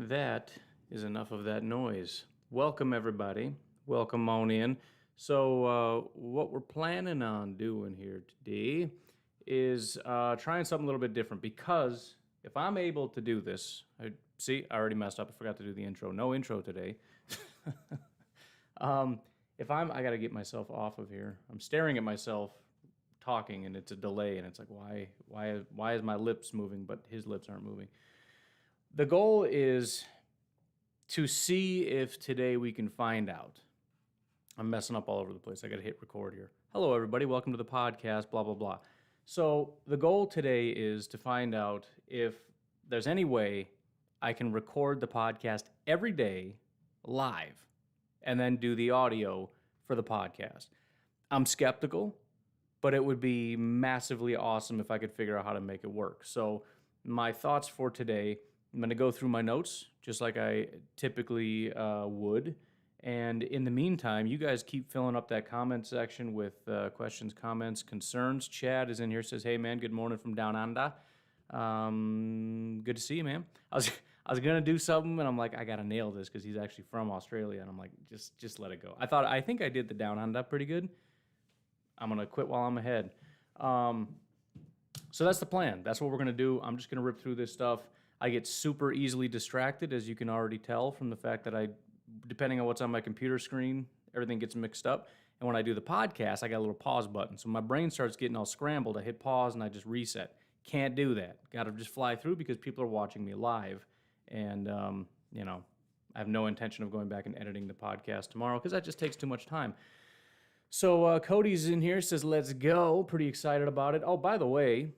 That is enough of that noise. Welcome, everybody. Welcome on in. So, what we're planning on doing here today is trying something a little bit different because if I'm able to do this, I already messed up. I forgot to do the intro. No intro today. I got to get myself off of here. I'm staring at myself talking, and it's a delay, and it's like, why is my lips moving, but his lips aren't moving? The goal is to see if today we can find out. I'm messing up all over the place. I got to hit record here. Hello, everybody. Welcome to the podcast, blah, blah, blah. So the goal today is to find out if there's any way I can record the podcast every day live and then do the audio for the podcast. I'm skeptical, but it would be massively awesome if I could figure out how to make it work. So my thoughts for today, I'm going to go through my notes just like I typically would. And in the meantime, you guys keep filling up that comment section with questions, comments, concerns. Chad is in here, says, "Hey, man, good morning from down under. Good to see you, man." I was going to do something, and I'm like, I got to nail this because he's actually from Australia. And I'm like, just let it go. I think I did the down under pretty good. I'm going to quit while I'm ahead. So that's the plan. That's what we're going to do. I'm just going to rip through this stuff. I get super easily distracted, as you can already tell from the fact that depending on what's on my computer screen, everything gets mixed up. And when I do the podcast, I got a little pause button. So my brain starts getting all scrambled. I hit pause and I just reset. Can't do that. Got to just fly through because people are watching me live. And, I have no intention of going back and editing the podcast tomorrow because that just takes too much time. So Cody's in here, says, "Let's go." Pretty excited about it. Oh, by the way,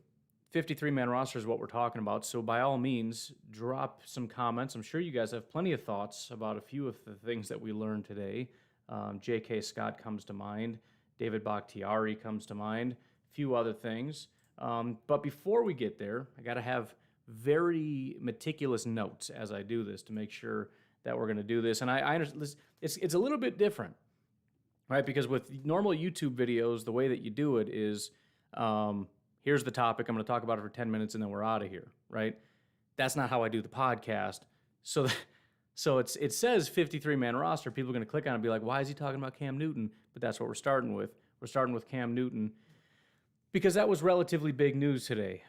53-man roster is what we're talking about, so by all means, drop some comments. I'm sure you guys have plenty of thoughts about a few of the things that we learned today. J.K. Scott comes to mind. David Bakhtiari comes to mind. A few other things. But before we get there, I got to have very meticulous notes as I do this to make sure that we're going to do this. And I understand it's a little bit different, right? Because with normal YouTube videos, the way that you do it is... here's the topic. I'm going to talk about it for 10 minutes and then we're out of here, right? That's not how I do the podcast. So it says 53-man roster. People are going to click on it and be like, why is he talking about Cam Newton? But that's what we're starting with. We're starting with Cam Newton because that was relatively big news today.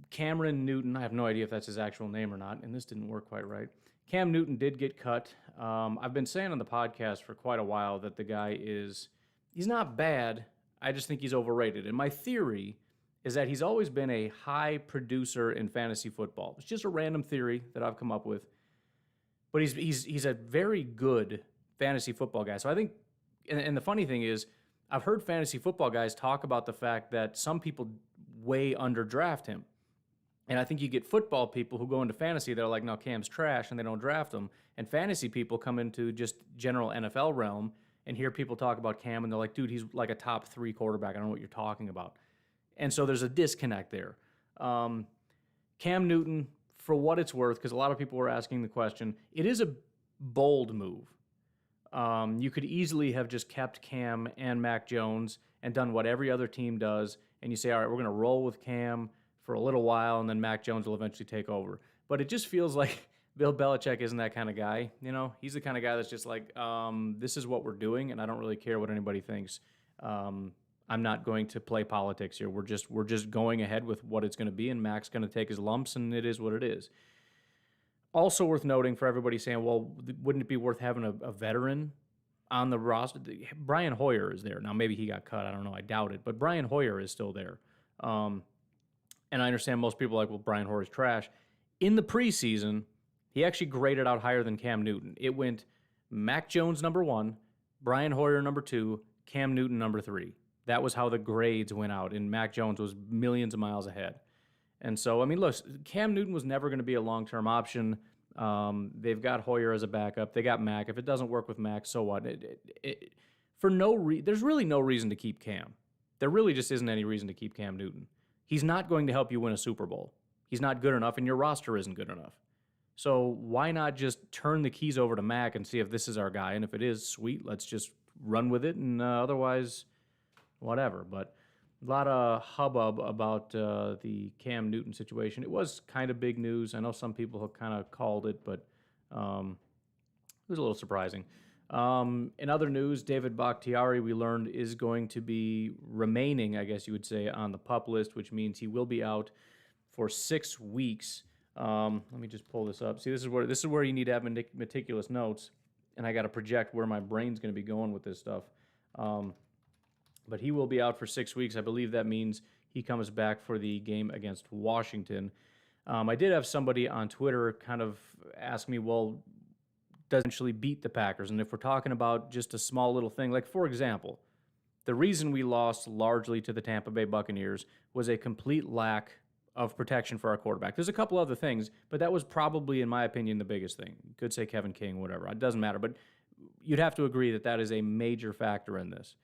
Cameron Newton, I have no idea if that's his actual name or not, and this didn't work quite right. Cam Newton did get cut. I've been saying on the podcast for quite a while that the guy he's not bad. I just think he's overrated. And my theory is that he's always been a high producer in fantasy football. It's just a random theory that I've come up with. But he's a very good fantasy football guy. So I think, and the funny thing is, I've heard fantasy football guys talk about the fact that some people way underdraft him. And I think you get football people who go into fantasy that are like, no, Cam's trash, and they don't draft him. And fantasy people come into just general NFL realm and hear people talk about Cam, and they're like, dude, he's like a top 3 quarterback. I don't know what you're talking about. And so there's a disconnect there. Cam Newton, for what it's worth, because a lot of people were asking the question, it is a bold move. You could easily have just kept Cam and Mac Jones and done what every other team does, and you say, all right, we're going to roll with Cam for a little while, and then Mac Jones will eventually take over. But it just feels like Bill Belichick isn't that kind of guy. He's the kind of guy that's just like, this is what we're doing, and I don't really care what anybody thinks. I'm not going to play politics here. We're just going ahead with what it's going to be, and Mac's going to take his lumps, and it is what it is. Also worth noting for everybody saying, well, wouldn't it be worth having a veteran on the roster? Brian Hoyer is there. Now, maybe he got cut. I don't know. I doubt it. But Brian Hoyer is still there. And I understand most people are like, well, Brian Hoyer's trash. In the preseason, he actually graded out higher than Cam Newton. It went Mac Jones number 1, Brian Hoyer number 2, Cam Newton number 3. That was how the grades went out, and Mac Jones was millions of miles ahead. And so, I mean, look, Cam Newton was never going to be a long-term option. They've got Hoyer as a backup. They got Mac. If it doesn't work with Mac, so what? There's really no reason to keep Cam. There really just isn't any reason to keep Cam Newton. He's not going to help you win a Super Bowl. He's not good enough, and your roster isn't good enough. So why not just turn the keys over to Mac and see if this is our guy? And if it is, sweet, let's just run with it. And otherwise, whatever. But A lot of hubbub about the Cam Newton situation. It was kind of big news. I know some people have kind of called it, but it was a little surprising. In other news, David Bakhtiari, we learned, is going to be remaining, I guess you would say, on the PUP list, which means he will be out for 6 weeks. Let me just pull this up. See, this is where you need to have meticulous notes, and I got to project where my brain's going to be going with this stuff. But he will be out for 6 weeks. I believe that means he comes back for the game against Washington. I did have somebody on Twitter kind of ask me, well, does eventually beat the Packers? And if we're talking about just a small little thing, like for example, the reason we lost largely to the Tampa Bay Buccaneers was a complete lack of protection for our quarterback. There's a couple other things, but that was probably, in my opinion, the biggest thing. You could say Kevin King, whatever. It doesn't matter, but you'd have to agree that that is a major factor in this.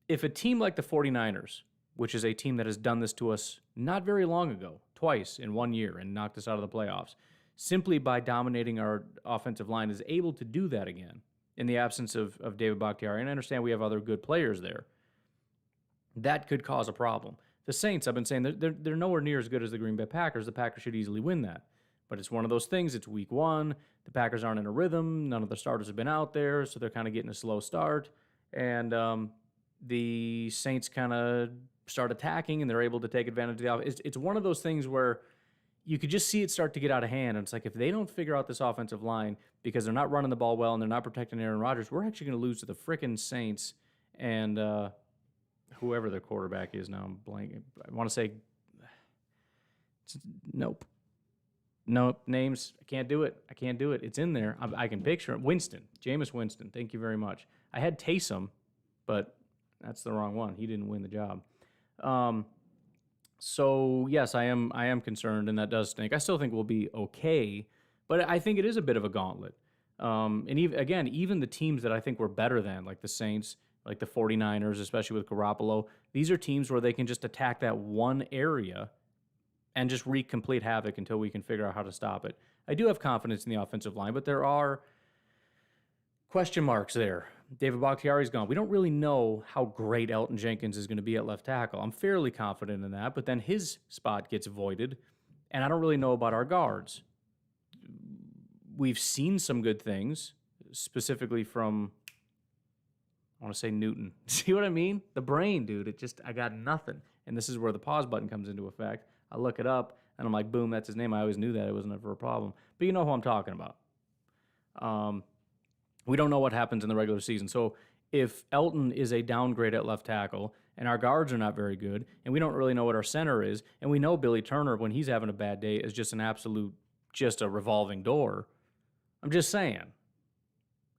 If a team like the 49ers, which is a team that has done this to us not very long ago, twice in 1 year and knocked us out of the playoffs, simply by dominating our offensive line, is able to do that again in the absence of David Bakhtiari. And I understand we have other good players there. That could cause a problem. The Saints, I've been saying, they're nowhere near as good as the Green Bay Packers. The Packers should easily win that. But it's one of those things. It's week 1. The Packers aren't in a rhythm. None of the starters have been out there, so they're kind of getting a slow start. And the Saints kind of start attacking, and they're able to take advantage of the offense. It's one of those things where you could just see it start to get out of hand. And it's like, if they don't figure out this offensive line because they're not running the ball well and they're not protecting Aaron Rodgers, we're actually going to lose to the frickin' Saints and whoever their quarterback is now. I'm blanking. I want to say, nope. Names. I can't do it. It's in there. I can picture it. Jameis Winston. Thank you very much. I had Taysom, but that's the wrong one. He didn't win the job. So yes, I am concerned, and that does stink. I still think we'll be okay, but I think it is a bit of a gauntlet. And even the teams that I think we're better than, like the Saints, like the 49ers, especially with Garoppolo, these are teams where they can just attack that one area and just wreak complete havoc until we can figure out how to stop it. I do have confidence in the offensive line, but there are question marks there. David Bakhtiari's gone. We don't really know how great Elton Jenkins is going to be at left tackle. I'm fairly confident in that, but then his spot gets voided, and I don't really know about our guards. We've seen some good things, specifically from, I want to say Newton. See what I mean? The brain, dude. I got nothing. And this is where the pause button comes into effect. I look it up, and I'm like, boom, that's his name. I always knew that. It wasn't ever a problem. But you know who I'm talking about. We don't know what happens in the regular season. So if Elton is a downgrade at left tackle and our guards are not very good and we don't really know what our center is, and we know Billy Turner, when he's having a bad day, is just just a revolving door, I'm just saying.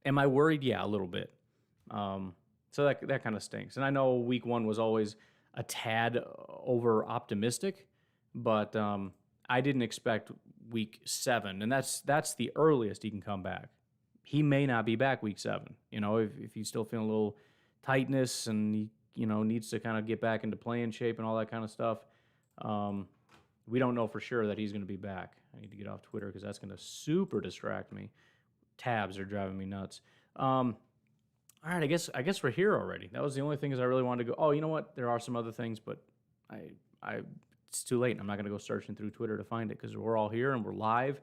Am I worried? Yeah, a little bit. So that kind of stinks. And I know week 1 was always a tad over optimistic, but I didn't expect week 7. And that's the earliest he can come back. He may not be back week 7. If he's still feeling a little tightness and he, needs to kind of get back into playing shape and all that kind of stuff. We don't know for sure that he's going to be back. I need to get off Twitter because that's going to super distract me. Tabs are driving me nuts. All right, I guess we're here already. That was the only thing is I really wanted to go. Oh, you know what? There are some other things, but it's too late. I'm not going to go searching through Twitter to find it because we're all here and we're live.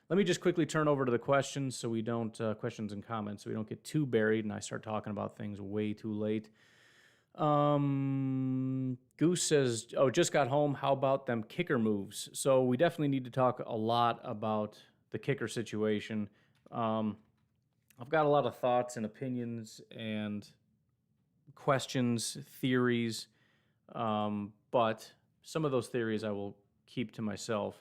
Let me just quickly turn over to the questions so we don't, questions and comments, so we don't get too buried and I start talking about things way too late. Goose says, just got home. How about them kicker moves? So we definitely need to talk a lot about the kicker situation. I've got a lot of thoughts and opinions and questions, theories, but some of those theories I will keep to myself.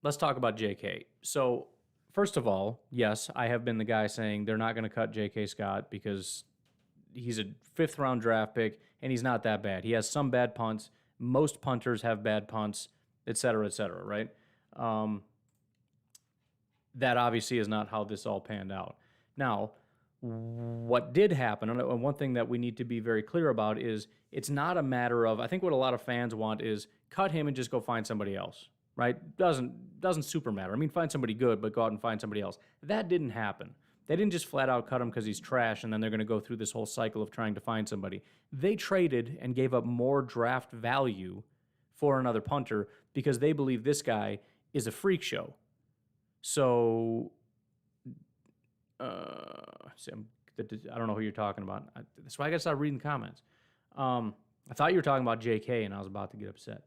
Let's talk about JK. So, first of all, yes, I have been the guy saying they're not going to cut JK Scott because he's a 5th-round draft pick, and he's not that bad. He has some bad punts. Most punters have bad punts, et cetera, right? That obviously is not how this all panned out. Now, what did happen, and one thing that we need to be very clear about is it's not a matter of, I think what a lot of fans want is cut him and just go find somebody else, right? Doesn't super matter. I mean, find somebody good, but go out and find somebody else. That didn't happen. They didn't just flat out cut him because he's trash and then they're going to go through this whole cycle of trying to find somebody. They traded and gave up more draft value for another punter because they believe this guy is a freak show. So, see, I don't know who you're talking about. That's why I got to start reading the comments. I thought you were talking about JK, and I was about to get upset.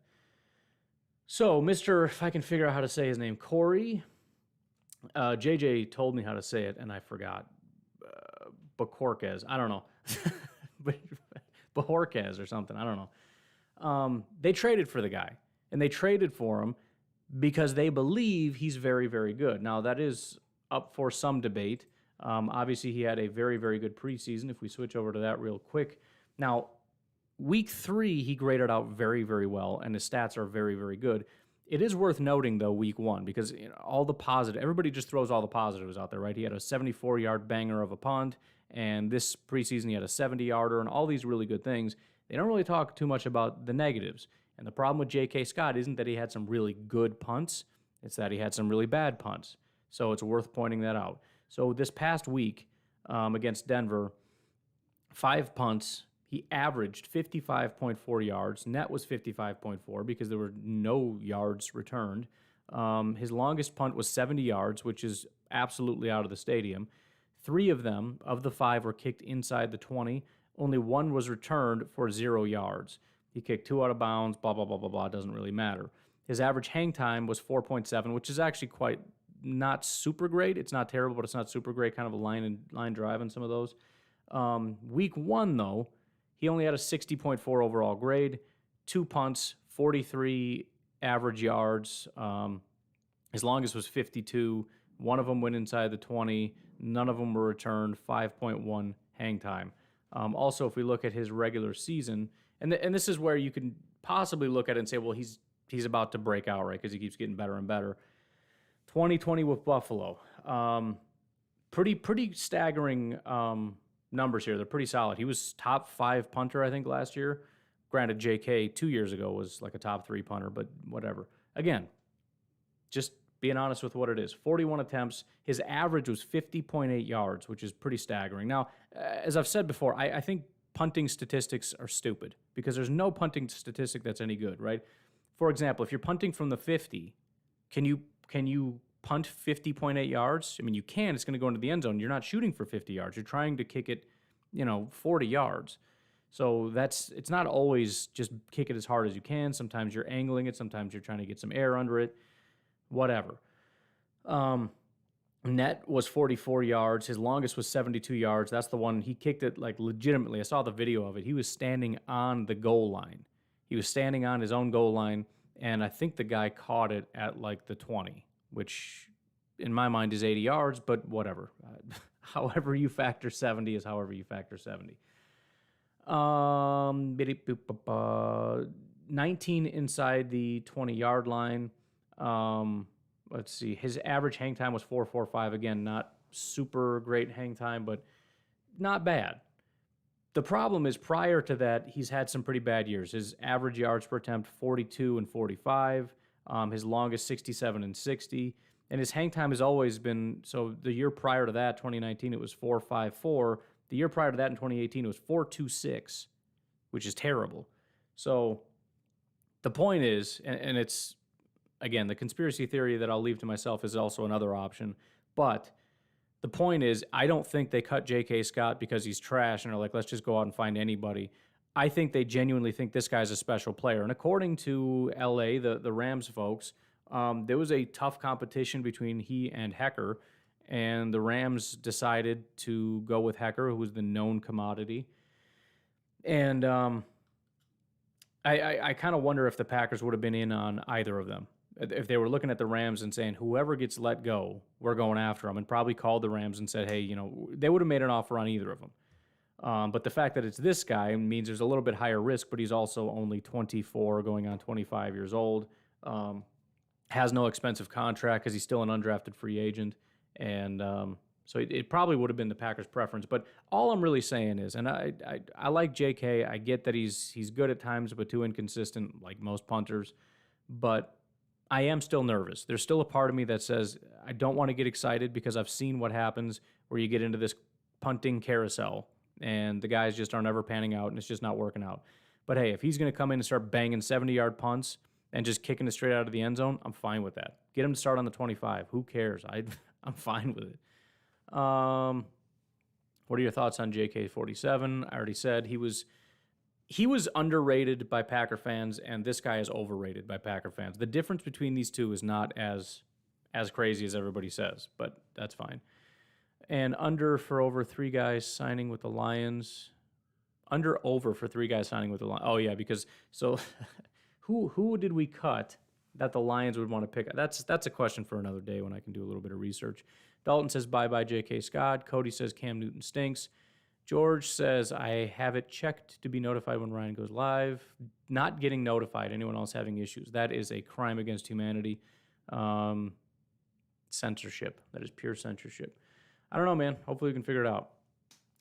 So, if I can figure out how to say his name, Corey. JJ told me how to say it, and I forgot. Bajorquez. I don't know. Bajorquez or something. I don't know. They traded for the guy, and they traded for him because they believe he's very, very good. Now, that is up for some debate. Obviously, he had a very, very good preseason. If we switch over to that real quick. Now, week 3, he graded out very, very well, and his stats are very, very good. It is worth noting, though, week 1, because all the positive, everybody just throws all the positives out there, right? He had a 74-yard banger of a punt, and this preseason he had a 70-yarder, and all these really good things. They don't really talk too much about the negatives. And the problem with J.K. Scott isn't that he had some really good punts, it's that he had some really bad punts. So it's worth pointing that out. So this past week against Denver, 5 punts. He averaged 55.4 yards. Net was 55.4 because there were no yards returned. His longest punt was 70 yards, which is absolutely out of the stadium. 3 of them, of the 5, were kicked inside the 20. Only 1 was returned for 0 yards. He kicked 2 out of bounds, blah, blah, blah, blah, blah. It doesn't really matter. His average hang time was 4.7, which is actually quite not super great. It's not terrible, but it's not super great. Kind of a line drive in some of those. Week 1, though, he only had a 60.4 overall grade, 2 punts, 43 average yards. His longest was 52. 1 of them went inside the 20. None of them were returned. 5.1 hang time. Also, if we look at his regular season, and this is where you can possibly look at it and say, well, he's about to break out, right? Because he keeps getting better and better. 2020 with Buffalo. Pretty staggering numbers here. They're pretty solid. He was top 5 punter, I think, last year. Granted, JK 2 years ago was like a top 3 punter, but whatever. Again, just being honest with what it is. 41 attempts. His average was 50.8 yards, which is pretty staggering. Now, as I've said before, I think punting statistics are stupid because there's no punting statistic that's any good, right? For example, if you're punting from the 50, can you punt 50.8 yards? I mean, you can. It's going to go into the end zone. You're not shooting for 50 yards. You're trying to kick it, 40 yards. So it's not always just kick it as hard as you can. Sometimes you're angling it. Sometimes you're trying to get some air under it. Whatever. Net was 44 yards. His longest was 72 yards. That's the one. He kicked it like legitimately. I saw the video of it. He was standing on the goal line. He was standing on his own goal line, and I think the guy caught it at like the 20, which in my mind is 80 yards, but whatever. However you factor 70 is however you factor 70. 19 inside the 20-yard line. Let's see. His average hang time was 4.45. Again, not super great hang time, but not bad. The problem is prior to that, he's had some pretty bad years. His average yards per attempt, 42 and 45. His longest, 67 and 60. And his hang time has always been, so the year prior to that, 2019, it was 4.54. The year prior to that in 2018, it was 4.26, which is terrible. So the point is, and it's, again, the conspiracy theory that I'll leave to myself is also another option. But the point is, I don't think they cut J.K. Scott because he's trash and are like, let's just go out and find anybody. I think they genuinely think this guy's a special player. And according to L.A., the Rams folks, there was a tough competition between he and Hecker, and the Rams decided to go with Hecker, who was the known commodity. And I kind of wonder if the Packers would have been in on either of them. If they were looking at the Rams and saying, whoever gets let go, we're going after them, and probably called the Rams and said, hey, they would have made an offer on either of them. But the fact that it's this guy means there's a little bit higher risk, but he's also only 24, going on 25 years old. Has no expensive contract because he's still an undrafted free agent. And so it probably would have been the Packers' preference. But all I'm really saying is, and I like J.K., I get that he's good at times, but too inconsistent, like most punters. But I am still nervous. There's still a part of me that says I don't want to get excited because I've seen what happens where you get into this punting carousel and the guys just aren't ever panning out and it's just not working out. But hey, if he's going to come in and start banging 70-yard punts and just kicking it straight out of the end zone, I'm fine with that. Get him to start on the 25. Who cares? I'm fine with it. What are your thoughts on JK47? I already said he was underrated by Packer fans, and this guy is overrated by Packer fans. The difference between these two is not as crazy as everybody says, but that's fine. And under for over 3 guys signing with the Lions. Under over for 3 guys signing with the Lions. Oh, yeah, because so who did we cut that the Lions would want to pick? That's a question for another day when I can do a little bit of research. Dalton says, bye-bye, J.K. Scott. Cody says, Cam Newton stinks. George says, I have it checked to be notified when Ryan goes live. Not getting notified, anyone else having issues. That is a crime against humanity. Censorship. That is pure censorship. I don't know, man. Hopefully we can figure it out.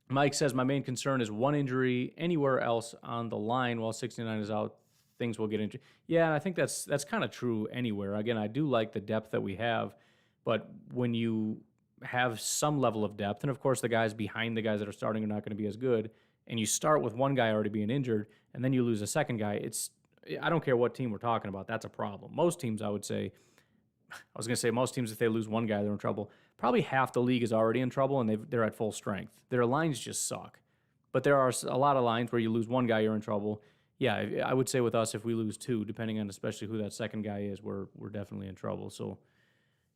Mike says, my main concern is one injury anywhere else on the line while 69 is out. Things will get injured. Yeah, and I think that's kind of true anywhere. Again, I do like the depth that we have, but when you have some level of depth, and of course the guys behind the guys that are starting are not going to be as good, and you start with one guy already being injured, and then you lose a second guy, I don't care what team we're talking about, that's a problem. Most teams, I would say, most teams, if they lose one guy, they're in trouble. Probably half the league is already in trouble, and they're at full strength. Their lines just suck. But there are a lot of lines where you lose one guy, you're in trouble. Yeah, I would say with us, if we lose 2, depending on especially who that second guy is, we're definitely in trouble. So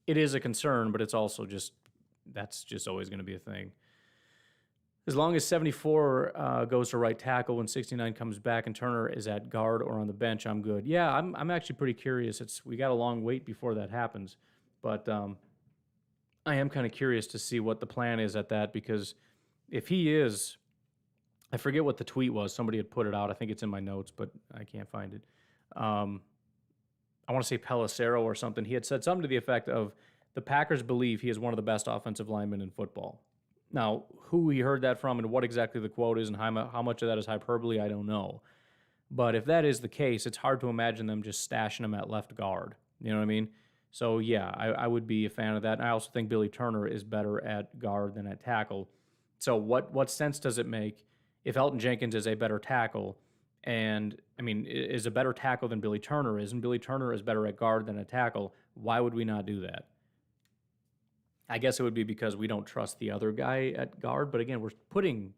it is a concern, but it's also that's just always going to be a thing. As long as 74 goes to right tackle when 69 comes back and Turner is at guard or on the bench, I'm good. Yeah, I'm actually pretty curious. We got a long wait before that happens, but I am kind of curious to see what the plan is at that, because if he is, I forget what the tweet was. Somebody had put it out. I think it's in my notes, but I can't find it. I want to say Pelissero or something. He had said something to the effect of, the Packers believe he is one of the best offensive linemen in football. Now, who he heard that from and what exactly the quote is and how much of that is hyperbole, I don't know. But if that is the case, it's hard to imagine them just stashing him at left guard. You know what I mean? So, yeah, I would be a fan of that. And I also think Billy Turner is better at guard than at tackle. So what sense does it make if Elton Jenkins is a better tackle and, is a better tackle than Billy Turner is, and Billy Turner is better at guard than at tackle? Why would we not do that? I guess it would be because we don't trust the other guy at guard. But again, we're putting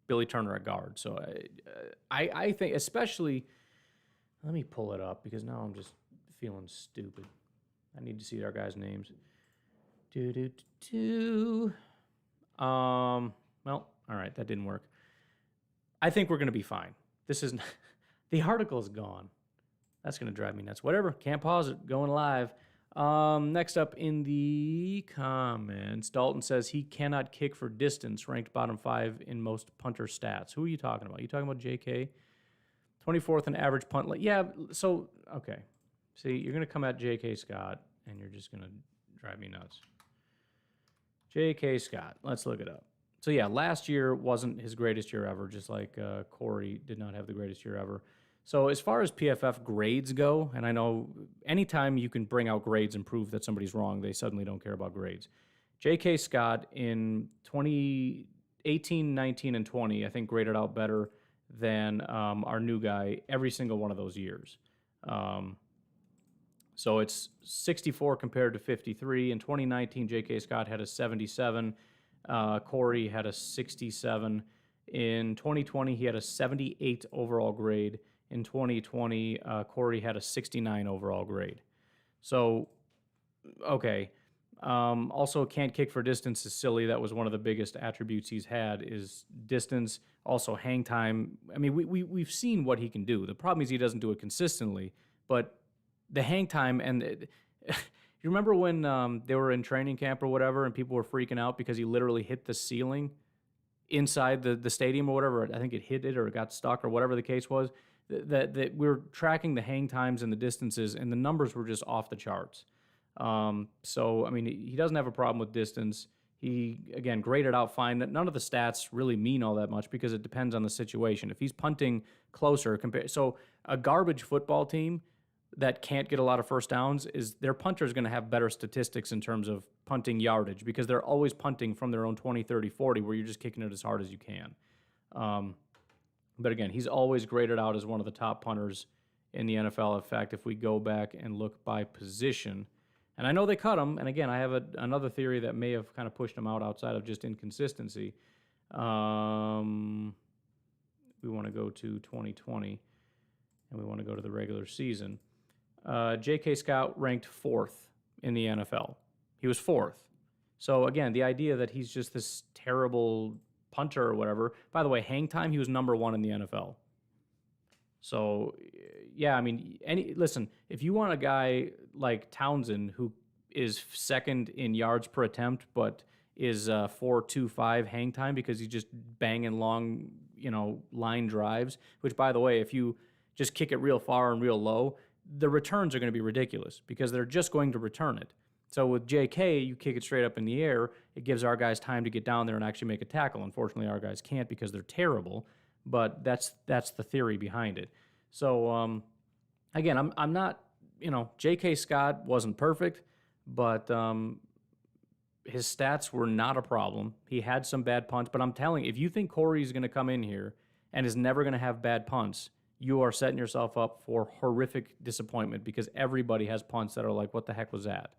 Billy Turner at guard. So I think especially, let me pull it up because now I'm just feeling stupid. I need to see our guys' names. Well, all right, that didn't work. I think we're going to be fine. This is the article is gone. That's going to drive me nuts. Whatever, can't pause it. Going live. Next up in the comments, Dalton says he cannot kick for distance, ranked bottom 5 in most punter stats. Who are you talking about? You talking about JK? 24th in average punt. Yeah, so, okay. See, you're going to come at JK Scott, and you're just going to drive me nuts. JK Scott, let's look it up. So, yeah, last year wasn't his greatest year ever, just like Corey did not have the greatest year ever. So as far as PFF grades go, and I know anytime you can bring out grades and prove that somebody's wrong, they suddenly don't care about grades. J.K. Scott in 2018, 19, and 20, I think graded out better than our new guy every single one of those years. So it's 64 compared to 53. In 2019, J.K. Scott had a 77. Corey had a 67. In 2020, he had a 78 overall grade. In 2020, Corey had a 69 overall grade. So, okay. Also, can't kick for distance is silly. That was one of the biggest attributes he's had is distance. Also, hang time. We've seen what he can do. The problem is he doesn't do it consistently. But the hang time and you remember when they were in training camp or whatever, and people were freaking out because he literally hit the ceiling inside the stadium or whatever. I think it hit it or it got stuck or whatever the case was. That we were tracking the hang times and the distances, and the numbers were just off the charts. So, he doesn't have a problem with distance. He, again, graded out fine. None of the stats really mean all that much because it depends on the situation. If he's punting closer, so a garbage football team that can't get a lot of first downs is their punter is going to have better statistics in terms of punting yardage because they're always punting from their own 20, 30, 40 where you're just kicking it as hard as you can. But again, he's always graded out as one of the top punters in the NFL. In fact, if we go back and look by position, and I know they cut him, and again, I have another theory that may have kind of pushed him out outside of just inconsistency. We want to go to 2020, and we want to go to the regular season. J.K. Scott ranked 4th in the NFL. He was 4th. So again, the idea that he's just this terrible punter or whatever. By the way, hang time, he was number 1 in the NFL. So, yeah, I mean, listen, if you want a guy like Townsend who is 2nd in yards per attempt but is 4.25 hang time because he's just banging long, line drives, which, by the way, if you just kick it real far and real low, the returns are going to be ridiculous because they're just going to return it. So with JK, you kick it straight up in the air. It gives our guys time to get down there and actually make a tackle. Unfortunately, our guys can't because they're terrible, but that's the theory behind it. So, again, I'm not, J.K. Scott wasn't perfect, but his stats were not a problem. He had some bad punts, but I'm telling you, if you think Corey's going to come in here and is never going to have bad punts, you are setting yourself up for horrific disappointment because everybody has punts that are like, what the heck was that?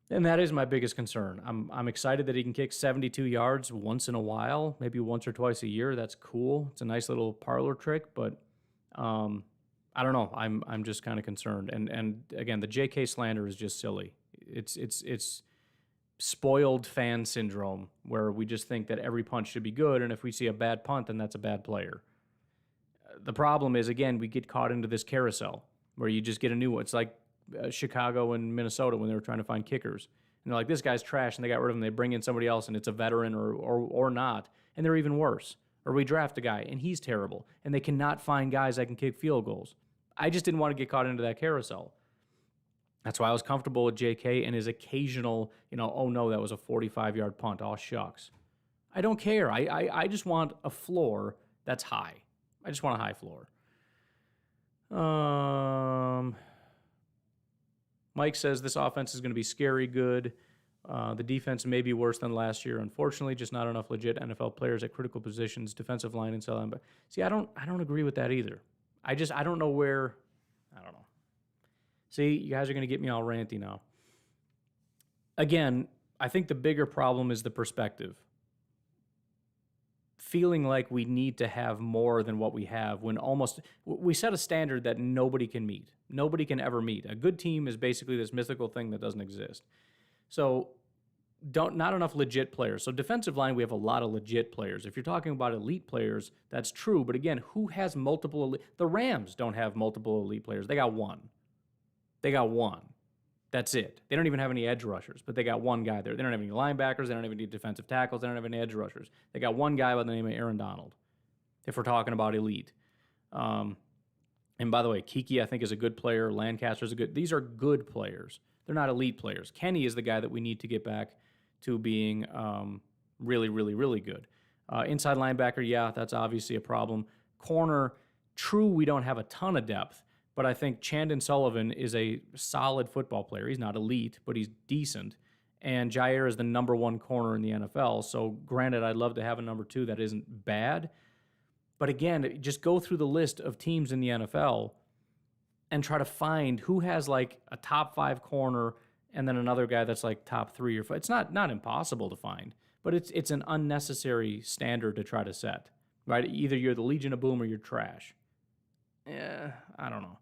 And that is my biggest concern. I'm excited that he can kick 72 yards once in a while, maybe once or twice a year. That's cool. It's a nice little parlor trick, but I don't know. I'm just kind of concerned. And again, the JK slander is just silly. It's spoiled fan syndrome where we just think that every punt should be good, and if we see a bad punt, then that's a bad player. The problem is, again, we get caught into this carousel where you just get a new one. It's like Chicago and Minnesota when they were trying to find kickers. And they're like, this guy's trash, and they got rid of him. They bring in somebody else, and it's a veteran or not, and they're even worse. Or we draft a guy, and he's terrible, and they cannot find guys that can kick field goals. I just didn't want to get caught into that carousel. That's why I was comfortable with JK and his occasional, oh no, that was a 45-yard punt. Oh, shucks. I don't care. I just want a floor that's high. I just want a high floor. Mike says this offense is going to be scary good. The defense may be worse than last year. Unfortunately, just not enough legit NFL players at critical positions, defensive line and so on. But see, I don't agree with that either. I don't know where. I don't know. See, you guys are going to get me all ranty now. Again, I think the bigger problem is the perspective. Feeling like we need to have more than what we have when we set a standard that nobody can meet. Nobody can ever meet. A good team is basically this mythical thing that doesn't exist. So not enough legit players. So defensive line, we have a lot of legit players. If you're talking about elite players, that's true. But again, who has multiple elite? The Rams don't have multiple elite players. They got one. That's it. They don't even have any edge rushers, but they got one guy there. They don't have any linebackers. They don't have any defensive tackles. They don't have any edge rushers. They got one guy by the name of Aaron Donald, if we're talking about elite. And by the way, Kiki, I think, is a good player. Lancaster's these are good players. They're not elite players. Kenny is the guy that we need to get back to being really, really, really good. Inside linebacker, yeah, that's obviously a problem. Corner, true, we don't have a ton of depth. But I think Chandon Sullivan is a solid football player. He's not elite, but he's decent. And Jair is the number 1 corner in the NFL. So granted, I'd love to have a number 2 that isn't bad. But again, just go through the list of teams in the NFL and try to find who has like a top 5 corner and then another guy that's like top 3 or 5. It's not impossible to find, but it's an unnecessary standard to try to set, right? Either you're the Legion of Boom or you're trash. Yeah, I don't know.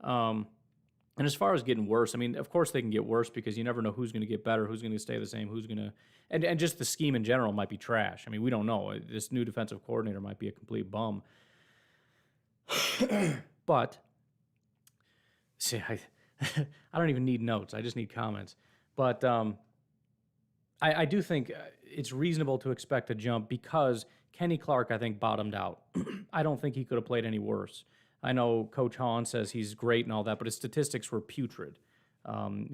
And as far as getting worse, I mean, of course they can get worse because you never know who's going to get better, who's going to stay the same, who's going to... And just the scheme in general might be trash. I mean, we don't know. This new defensive coordinator might be a complete bum. But, see, I don't even need notes. I just need comments. But I do think it's reasonable to expect a jump because Kenny Clark, I think, bottomed out. I don't think he could have played any worse. I know Coach Hahn says he's great and all that, but his statistics were putrid.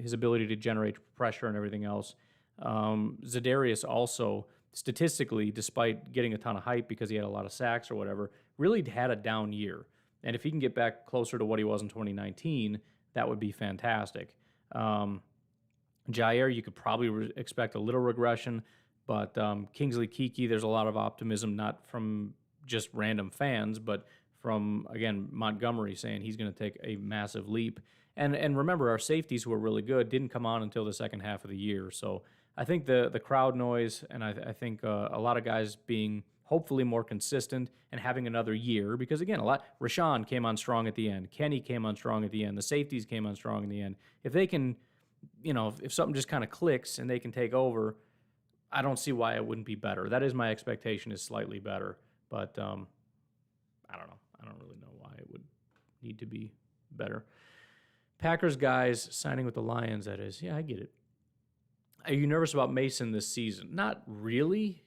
His ability to generate pressure and everything else. Zadarius also, statistically, despite getting a ton of hype because he had a lot of sacks or whatever, really had a down year. And if he can get back closer to what he was in 2019, that would be fantastic. Jair, you could probably expect a little regression, but Kingsley Keke, there's a lot of optimism, not from just random fans, but from, again, Montgomery saying he's going to take a massive leap. And remember, our safeties who were really good didn't come on until the second half of the year. So I think the crowd noise, and I think a lot of guys being hopefully more consistent and having another year, because again, Rashawn came on strong at the end. Kenny came on strong at the end. The safeties came on strong in the end. If they can, if something just kind of clicks and they can take over, I don't see why it wouldn't be better. That is my expectation, is slightly better. But I don't know. I don't really know why it would need to be better. Packers guys signing with the Lions, that is. Yeah, I get it. Are you nervous about Mason this season? Not really.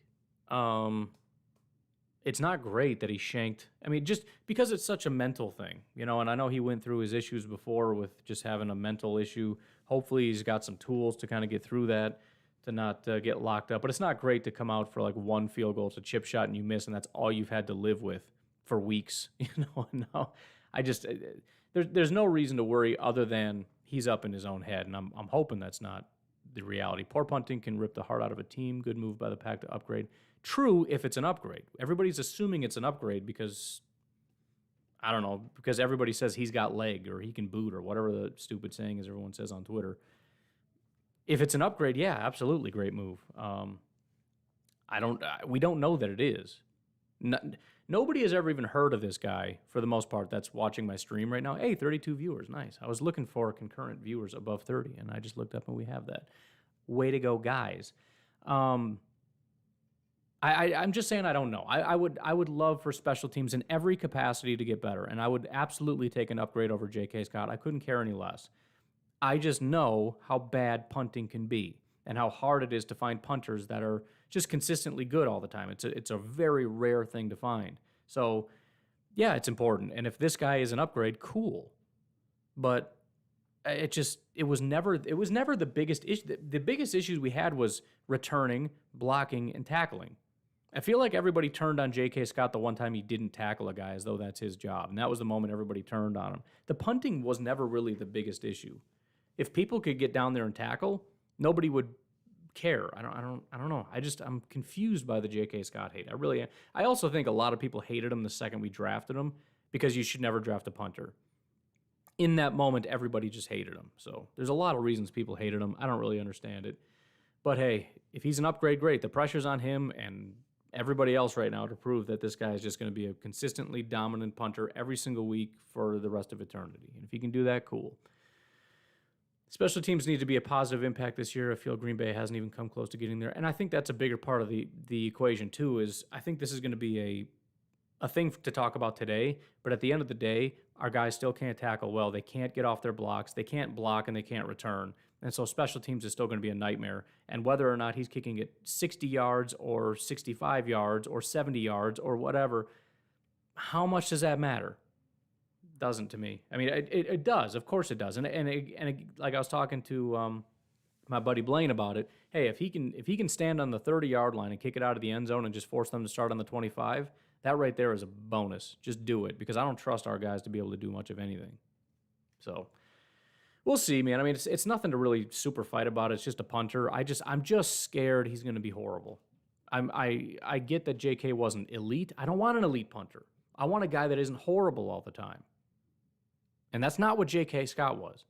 It's not great that he shanked. I mean, just because it's such a mental thing, and I know he went through his issues before with just having a mental issue. Hopefully he's got some tools to kind of get through that, to not get locked up. But it's not great to come out for like one field goal, it's a chip shot, and you miss, and that's all you've had to live with for weeks. No, there's no reason to worry other than he's up in his own head, and I'm hoping that's not the reality. Poor punting can rip the heart out of a team. Good move by the Pack to upgrade. True, if it's an upgrade. Everybody's assuming it's an upgrade because, I don't know, because everybody says he's got leg or he can boot or whatever the stupid saying is everyone says on Twitter. If it's an upgrade, yeah, absolutely great move. We don't know that it is. Nobody has ever even heard of this guy, for the most part, that's watching my stream right now. Hey, 32 viewers, nice. I was looking for concurrent viewers above 30, and I just looked up and we have that. Way to go, guys. I'm just saying I don't know. I would love for special teams in every capacity to get better, and I would absolutely take an upgrade over J.K. Scott. I couldn't care any less. I just know how bad punting can be and how hard it is to find punters that are just consistently good all the time. It's a very rare thing to find. So, yeah, it's important. And if this guy is an upgrade, cool. But it was never the biggest issue. The biggest issues we had was returning, blocking, and tackling. I feel like everybody turned on J.K. Scott the one time he didn't tackle a guy as though that's his job. And that was the moment everybody turned on him. The punting was never really the biggest issue. If people could get down there and tackle, nobody would care. I don't know. I'm confused by the J.K. Scott hate. I really am. I also think a lot of people hated him the second we drafted him because you should never draft a punter. In that moment, everybody just hated him. So there's a lot of reasons people hated him. I don't really understand it. But hey, if he's an upgrade, great. The pressure's on him and everybody else right now to prove that this guy is just going to be a consistently dominant punter every single week for the rest of eternity. And if he can do that, cool. Special teams need to be a positive impact this year. I feel Green Bay hasn't even come close to getting there. And I think that's a bigger part of the equation, too, is I think this is going to be a thing to talk about today. But at the end of the day, our guys still can't tackle well. They can't get off their blocks. They can't block, and they can't return. And so special teams is still going to be a nightmare. And whether or not he's kicking it 60 yards or 65 yards or 70 yards or whatever, how much does that matter? Doesn't to me. I mean, it does. Of course it does. And like I was talking to my buddy Blaine about it. Hey, if he can stand on the 30-yard line and kick it out of the end zone and just force them to start on the 25, that right there is a bonus. Just do it, because I don't trust our guys to be able to do much of anything. So we'll see, man. I mean, it's nothing to really super fight about. It's just a punter. I'm just scared he's going to be horrible. I get that JK wasn't elite. I don't want an elite punter. I want a guy that isn't horrible all the time. And that's not what J.K. Scott was.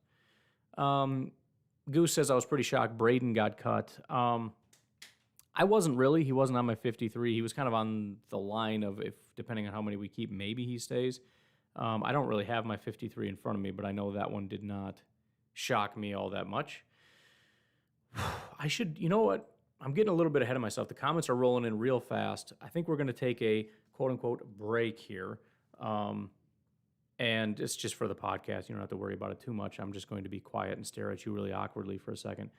Goose says I was pretty shocked Braden got cut. I wasn't really. He wasn't on my 53. He was kind of on the line of, if depending on how many we keep, maybe he stays. I don't really have my 53 in front of me, but I know that one did not shock me all that much. You know what? I'm getting a little bit ahead of myself. The comments are rolling in real fast. I think we're going to take a quote-unquote break here. And it's just for the podcast. You don't have to worry about it too much. I'm just going to be quiet and stare at you really awkwardly for a second.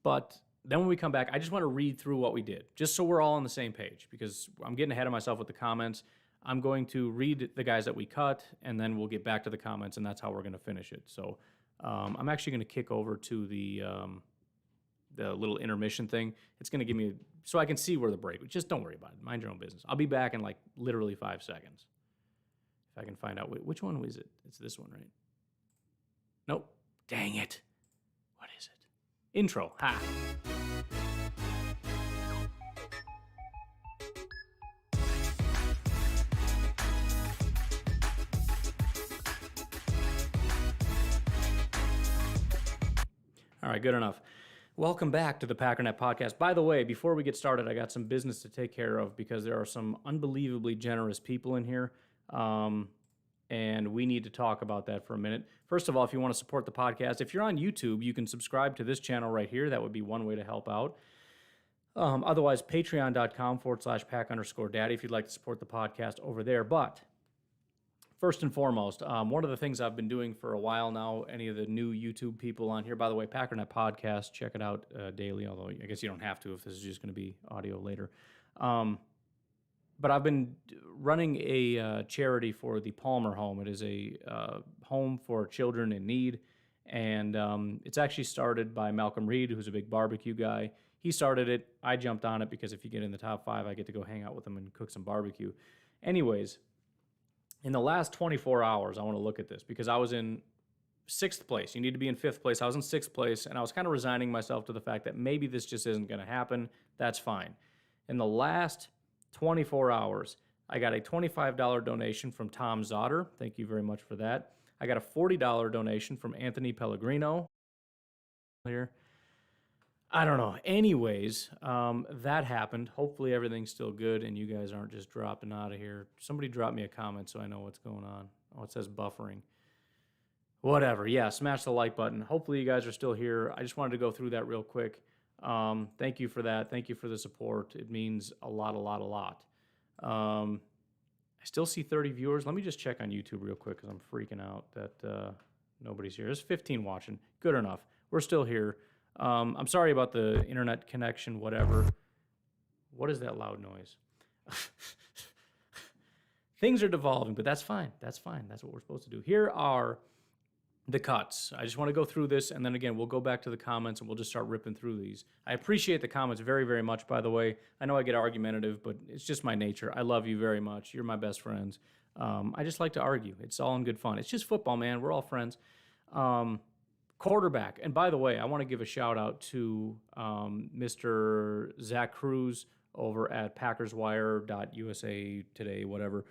But then when we come back, I just want to read through what we did, just so we're all on the same page, because I'm getting ahead of myself with the comments. I'm going to read the guys that we cut, and then we'll get back to the comments, and that's how we're going to finish it. So I'm actually going to kick over to the little intermission thing. It's going to give me, so I can see where the break was. Just don't worry about it. Mind your own business. I'll be back in like literally 5 seconds. If I can find out which one was it. It's this one, right? Nope. Dang it. What is it? Intro. Ha. All right, good enough. Welcome back to the Packernet Podcast. By the way, before we get started, I got some business to take care of because there are some unbelievably generous people in here, and we need to talk about that for a minute. First of all, if you want to support the podcast, if you're on YouTube, you can subscribe to this channel right here. That would be one way to help out. Otherwise, patreon.com/pack_daddy if you'd like to support the podcast over there. But first and foremost, one of the things I've been doing for a while now, any of the new YouTube people on here, by the way, Packernet Podcast, check it out daily, although I guess you don't have to if this is just going to be audio later. But I've been running a charity for the Palmer Home. It is a home for children in need, and it's actually started by Malcolm Reed, who's a big barbecue guy. He started it. I jumped on it because if you get in the top 5, I get to go hang out with him and cook some barbecue. Anyways, in the last 24 hours, I want to look at this because I was in 6th place. You need to be in 5th place. I was in 6th place, and I was kind of resigning myself to the fact that maybe this just isn't going to happen. That's fine. In the last 24 hours, I got a $25 donation from Tom Zotter. Thank you very much for that. I got a $40 donation from Anthony Pellegrino. Here. I don't know. Anyways, that happened. Hopefully everything's still good and you guys aren't just dropping out of here. Somebody drop me a comment so I know what's going on. Oh, it says buffering. Whatever. Yeah, smash the like button. Hopefully you guys are still here. I just wanted to go through that real quick. Thank you for that. Thank you for the support. It means a lot. I still see 30 viewers. Let me just check on YouTube real quick because I'm freaking out that nobody's here. There's 15 watching. Good enough. We're still here. I'm sorry about the internet connection, whatever. What is that loud noise? Things are devolving, but that's fine. That's fine. That's what we're supposed to do. Here are the cuts. I just want to go through this, and then again, we'll go back to the comments, and we'll just start ripping through these. I appreciate the comments very, very much, by the way. I know I get argumentative, but it's just my nature. I love you very much. You're my best friends. I just like to argue. It's all in good fun. It's just football, man. We're all friends. Quarterback. And by the way, I want to give a shout out to Mr. Zach Cruz over at PackersWire.USA Today, whatever.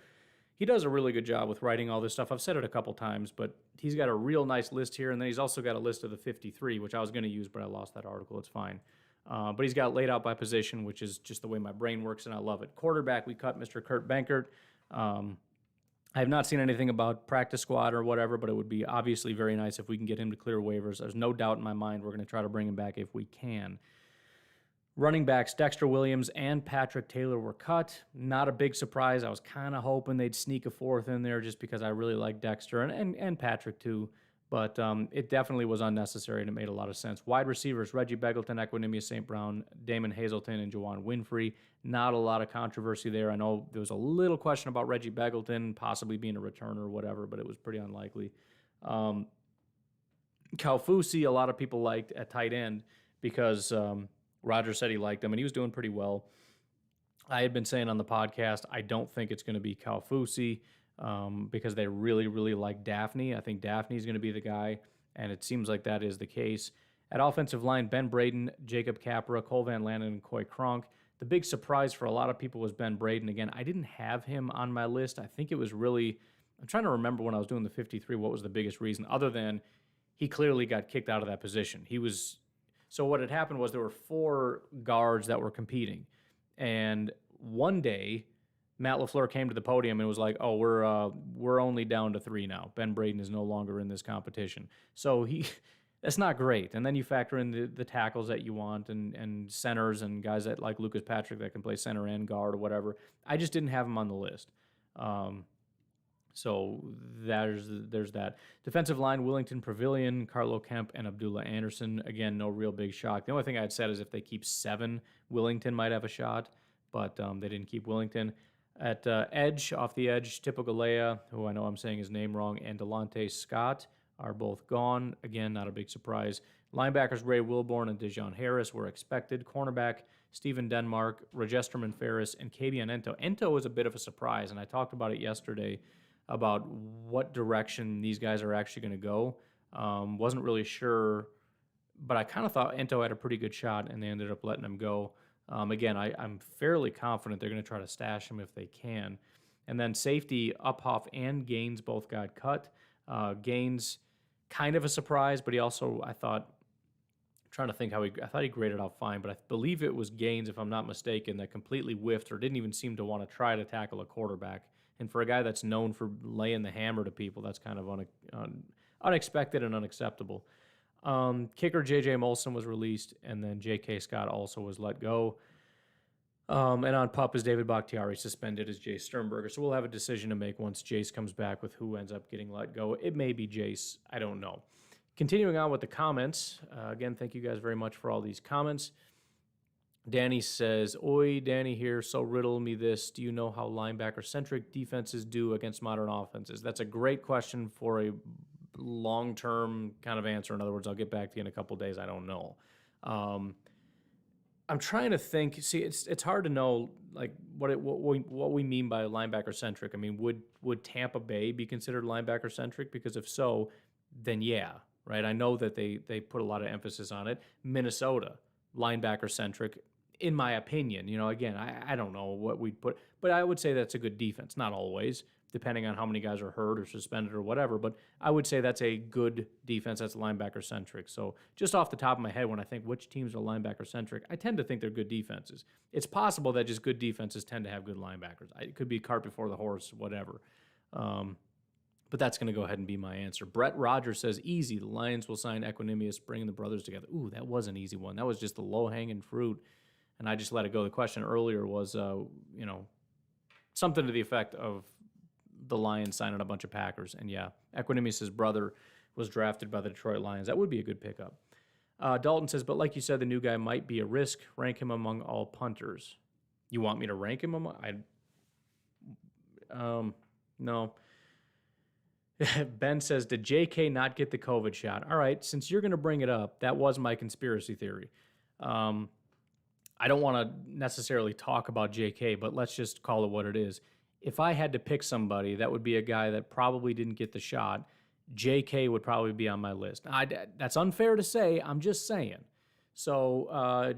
He does a really good job with writing all this stuff. I've said it a couple times, but he's got a real nice list here, and then he's also got a list of the 53, which I was going to use, but I lost that article. It's fine. But he's got it laid out by position, which is just the way my brain works, and I love it. Quarterback, we cut Mr. Kurt Benkert. I have not seen anything about practice squad or whatever, but it would be obviously very nice if we can get him to clear waivers. There's no doubt in my mind we're going to try to bring him back if we can. Running backs, Dexter Williams and Patrick Taylor were cut. Not a big surprise. I was kind of hoping they'd sneak a 4th in there just because I really like Dexter and Patrick too. But it definitely was unnecessary and it made a lot of sense. Wide receivers, Reggie Begelton, Equinemius St. Brown, Damon Hazelton, and Juwan Winfrey. Not a lot of controversy there. I know there was a little question about Reggie Begelton possibly being a returner or whatever, but it was pretty unlikely. Kaufusi, a lot of people liked at tight end because Rogers said he liked him, and he was doing pretty well. I had been saying on the podcast, I don't think it's going to be Kaufusi. Because they really, really like Daphne. I think Daphne's going to be the guy, and it seems like that is the case. At offensive line, Ben Braden, Jacob Capra, Cole Van Lanen, and Coy Cronk. The big surprise for a lot of people was Ben Braden. Again, I didn't have him on my list. I think it was really, I'm trying to remember when I was doing the 53, what was the biggest reason, other than he clearly got kicked out of that position. So what had happened was there were 4 guards that were competing, and one day, Matt LaFleur came to the podium and was like, "Oh, we're only down to 3 now. Ben Braden is no longer in this competition." So that's not great. And then you factor in the tackles that you want and centers and guys that like Lucas Patrick that can play center and guard or whatever. I just didn't have him on the list. So there's that. Defensive line, Willington Pavilion, Carlo Kemp, and Abdullah Anderson. Again, no real big shock. The only thing I had said is if they keep 7, Willington might have a shot, but they didn't keep Willington. At edge, off the edge, Tipa Galea, who I know I'm saying his name wrong, and Delonte Scott are both gone. Again, not a big surprise. Linebackers Ray Wilborn and Dejon Harris were expected. Cornerback Stephen Denmark, Regesterman Ferris, and Kabian Ento. Ento was a bit of a surprise, and I talked about it yesterday. about what direction these guys are actually going to go. Wasn't really sure, but I kind of thought Ento had a pretty good shot, and they ended up letting him go. Again, I'm fairly confident they're going to try to stash him if they can. And then safety, Uphoff and Gaines both got cut. Gaines, kind of a surprise, but he also, I thought he graded out fine, but I believe it was Gaines, if I'm not mistaken, that completely whiffed or didn't even seem to want to try to tackle a quarterback. And for a guy that's known for laying the hammer to people, that's kind of unexpected and unacceptable. Kicker J.J. Molson was released, and then J.K. Scott also was let go. And on PUP is David Bakhtiari suspended as Jace Sternberger. So we'll have a decision to make once Jace comes back with who ends up getting let go. It may be Jace. I don't know. Continuing on with the comments. Again, thank you guys very much for all these comments. Danny says, Oi, Danny here. So riddle me this. Do you know how linebacker-centric defenses do against modern offenses? That's a great question for a long-term kind of answer. In other words, I'll get back to you in a couple days. I don't know. I'm trying to think. See, it's hard to know like what we mean by linebacker centric. I mean, would Tampa Bay be considered linebacker centric? Because if so, then yeah, right. I know that they put a lot of emphasis on it. Minnesota linebacker centric, in my opinion. You know, again, I don't know what we'd put, but I would say that's a good defense. Not always, depending on how many guys are hurt or suspended or whatever. But I would say that's a good defense that's linebacker-centric. So just off the top of my head, when I think which teams are linebacker-centric, I tend to think they're good defenses. It's possible that just good defenses tend to have good linebackers. It could be cart before the horse, whatever. But that's going to go ahead and be my answer. Brett Rogers says, easy, the Lions will sign Equanimous, bringing the brothers together. Ooh, that was an easy one. That was just the low-hanging fruit, and I just let it go. The question earlier was, something to the effect of the Lions signing a bunch of Packers. And yeah, Equanimous' brother was drafted by the Detroit Lions. That would be a good pickup. Dalton says, but like you said, the new guy might be a risk. Rank him among all punters. You want me to rank him among? No. Ben says, did JK not get the COVID shot? All right, since you're going to bring it up, that was my conspiracy theory. I don't want to necessarily talk about JK, but let's just call it what it is. If I had to pick somebody, that would be a guy that probably didn't get the shot. JK would probably be on my list. That's unfair to say. I'm just saying. So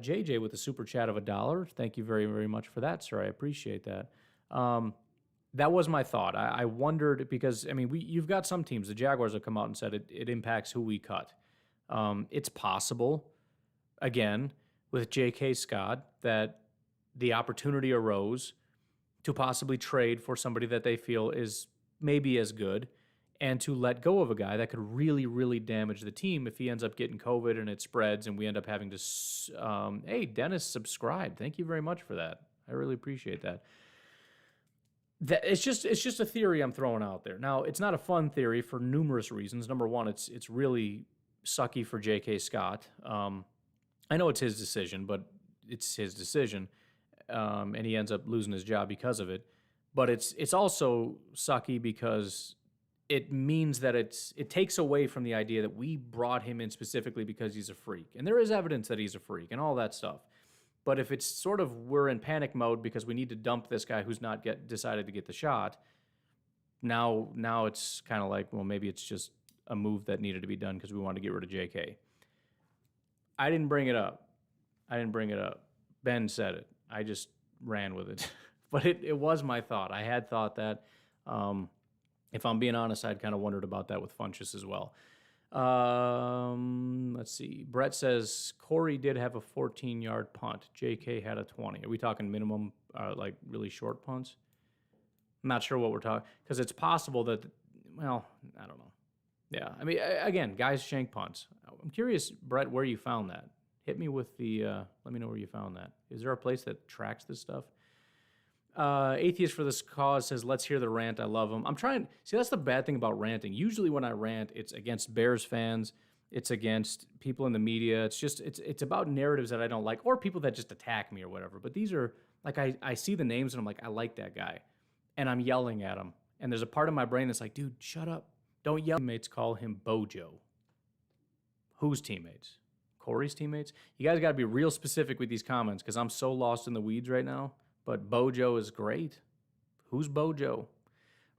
JJ with a super chat of $1. Thank you very, very much for that, sir. I appreciate that. That was my thought. I wondered because, I mean, you've got some teams. The Jaguars have come out and said it impacts who we cut. It's possible, again, with J.K. Scott, that the opportunity arose to possibly trade for somebody that they feel is maybe as good and to let go of a guy that could really, really damage the team if he ends up getting COVID and it spreads and we end up having to... hey, Dennis subscribed. Thank you very much for that. I really appreciate that. It's just a theory I'm throwing out there. Now, it's not a fun theory for numerous reasons. Number one, it's really sucky for J.K. Scott. I know it's his decision, but it's his decision. And he ends up losing his job because of it. But it's also sucky because it means that it takes away from the idea that we brought him in specifically because he's a freak. And there is evidence that he's a freak and all that stuff. But if it's sort of we're in panic mode because we need to dump this guy who's not decided to get the shot, now it's kind of like, well, maybe it's just a move that needed to be done because we wanted to get rid of JK. I didn't bring it up. Ben said it. I just ran with it. But it was my thought. I had thought that. If I'm being honest, I'd kind of wondered about that with Funchess as well. Let's see. Brett says, Corey did have a 14-yard punt. JK had a 20. Are we talking minimum, like really short punts? I'm not sure what we're talking. Because it's possible that, well, I don't know. Yeah, I mean, again, guys shank punts. I'm curious, Brett, where you found that. Hit me with the, let me know where you found that. Is there a place that tracks this stuff? Atheist for this cause says, let's hear the rant. I love him. I'm trying. See, that's the bad thing about ranting. Usually when I rant, it's against Bears fans. It's against people in the media. It's about narratives that I don't like or people that just attack me or whatever. But these are, like, I see the names and I'm like, I like that guy. And I'm yelling at him. And there's a part of my brain that's like, dude, shut up. Don't yell. Teammates call him Bojo. Whose teammates? Corey's teammates? You guys got to be real specific with these comments because I'm so lost in the weeds right now. But Bojo is great. Who's Bojo?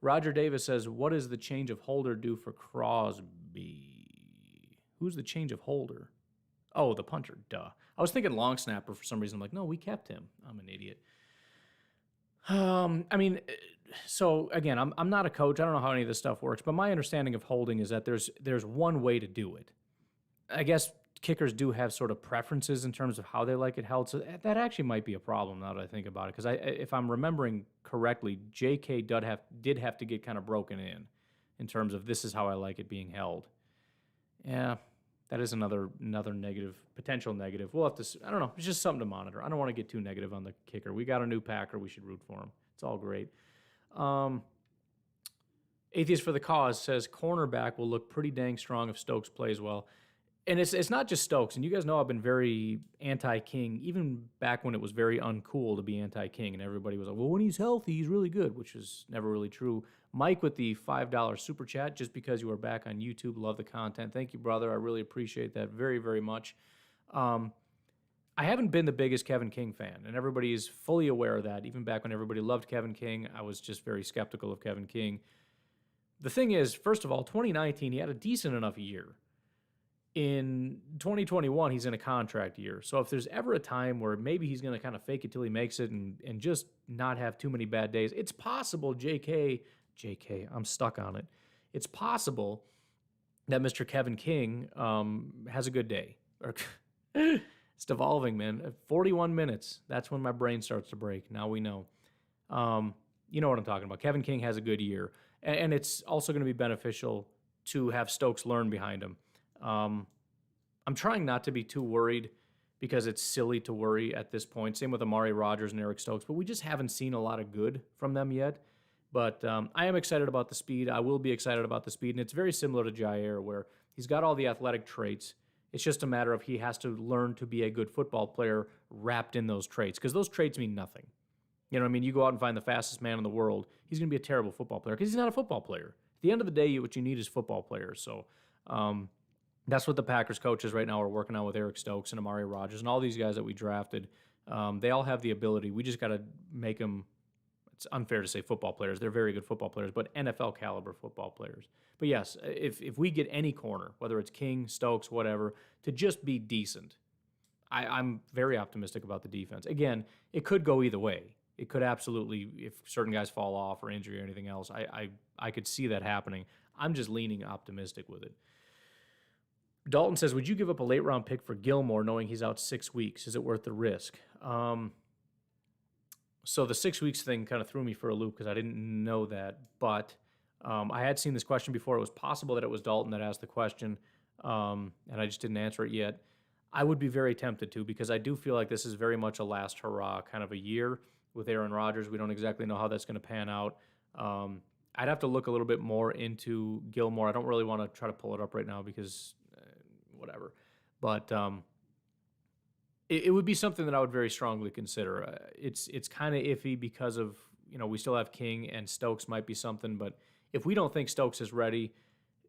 Roger Davis says, what does the change of holder do for Crosby? Who's the change of holder? Oh, the punter, duh. I was thinking long snapper for some reason. I'm like, no, we kept him. I'm an idiot. I mean, so again, I'm not a coach. I don't know how any of this stuff works, but my understanding of holding is that there's one way to do it. I guess kickers do have sort of preferences in terms of how they like it held. So that actually might be a problem now that I think about it. Because if I'm remembering correctly, J.K. did have to get kind of broken in terms of this is how I like it being held. Yeah, that is another negative, potential negative. We'll have to, I don't know, it's just something to monitor. I don't want to get too negative on the kicker. We got a new Packer. We should root for him. It's all great. Atheist for the Cause says cornerback will look pretty dang strong if Stokes plays well. And it's not just Stokes. And you guys know I've been very anti-King, even back when it was very uncool to be anti-King. And everybody was like, well, when he's healthy, he's really good, which is never really true. Mike with the $5 super chat, just because you are back on YouTube. Love the content. Thank you, brother. I really appreciate that very, very much. I haven't been the biggest Kevin King fan, and everybody is fully aware of that. Even back when everybody loved Kevin King, I was just very skeptical of Kevin King. The thing is, first of all, 2019, he had a decent enough year. In 2021, he's in a contract year. So if there's ever a time where maybe he's going to kind of fake it till he makes it and just not have too many bad days, it's possible, JK, I'm stuck on it. It's possible that Mr. Kevin King has a good day. It's devolving, man. 41 minutes. That's when my brain starts to break. Now we know. You know what I'm talking about. Kevin King has a good year. And it's also going to be beneficial to have Stokes learn behind him. I'm trying not to be too worried because it's silly to worry at this point. Same with Amari Rogers and Eric Stokes, but we just haven't seen a lot of good from them yet. But I am excited about the speed. I will be excited about the speed, and it's very similar to Jair, where he's got all the athletic traits. It's just a matter of he has to learn to be a good football player wrapped in those traits, because those traits mean nothing. You know what I mean? You go out and find the fastest man in the world, he's going to be a terrible football player because he's not a football player. At the end of the day, what you need is football players. So, that's what the Packers coaches right now are working on with Eric Stokes and Amari Rogers and all these guys that we drafted. They all have the ability. We just got to make them, it's unfair to say football players. They're very good football players, but NFL caliber football players. But yes, if we get any corner, whether it's King, Stokes, whatever, to just be decent, I'm very optimistic about the defense. Again, it could go either way. It could absolutely, if certain guys fall off or injury or anything else, I could see that happening. I'm just leaning optimistic with it. Dalton says, would you give up a late-round pick for Gilmore knowing he's out 6 weeks? Is it worth the risk? So the 6 weeks thing kind of threw me for a loop because I didn't know that. But I had seen this question before. It was possible that it was Dalton that asked the question, and I just didn't answer it yet. I would be very tempted to, because I do feel like this is very much a last hurrah kind of a year with Aaron Rodgers. We don't exactly know how that's going to pan out. I'd have to look a little bit more into Gilmore. I don't really want to try to pull it up right now because whatever. But it would be something that I would very strongly consider. It's kind of iffy because of, we still have King, and Stokes might be something. But if we don't think Stokes is ready,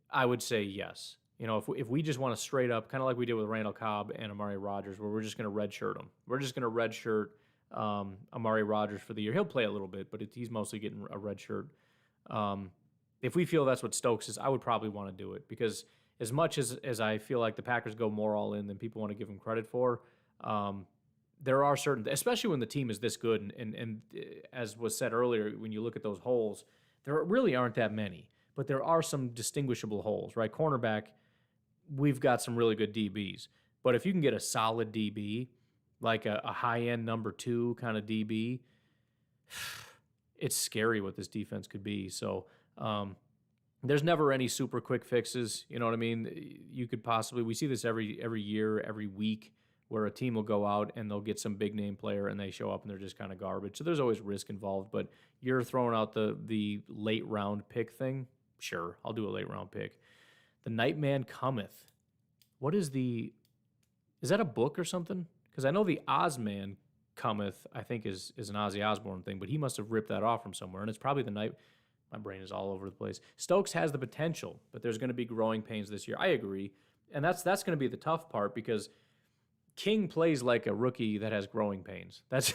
I would say yes. If we just want to straight up, kind of like we did with Randall Cobb and Amari Rogers, where we're just going to redshirt him. We're just going to redshirt Amari Rogers for the year. He'll play a little bit, but he's mostly getting a red shirt. If we feel that's what Stokes is, I would probably want to do it, because as much as I feel like the Packers go more all in than people want to give them credit for, there are certain, especially when the team is this good, and as was said earlier, when you look at those holes, there really aren't that many, but there are some distinguishable holes, right? Cornerback, we've got some really good DBs, but if you can get a solid DB, like a high-end number 2 kind of DB, it's scary what this defense could be. So there's never any super quick fixes. You know what I mean? You could possibly, we see this every year, every week, where a team will go out and they'll get some big name player and they show up and they're just kind of garbage. So there's always risk involved. But you're throwing out the late round pick thing. Sure, I'll do a late round pick. The Nightman Cometh. What is that a book or something? Because I know the Ozman Cometh, I think, is an Ozzy Osbourne thing, but he must have ripped that off from somewhere, and it's probably the night. My brain is all over the place. Stokes has the potential, but there's going to be growing pains this year. I agree, and that's going to be the tough part, because King plays like a rookie that has growing pains. That's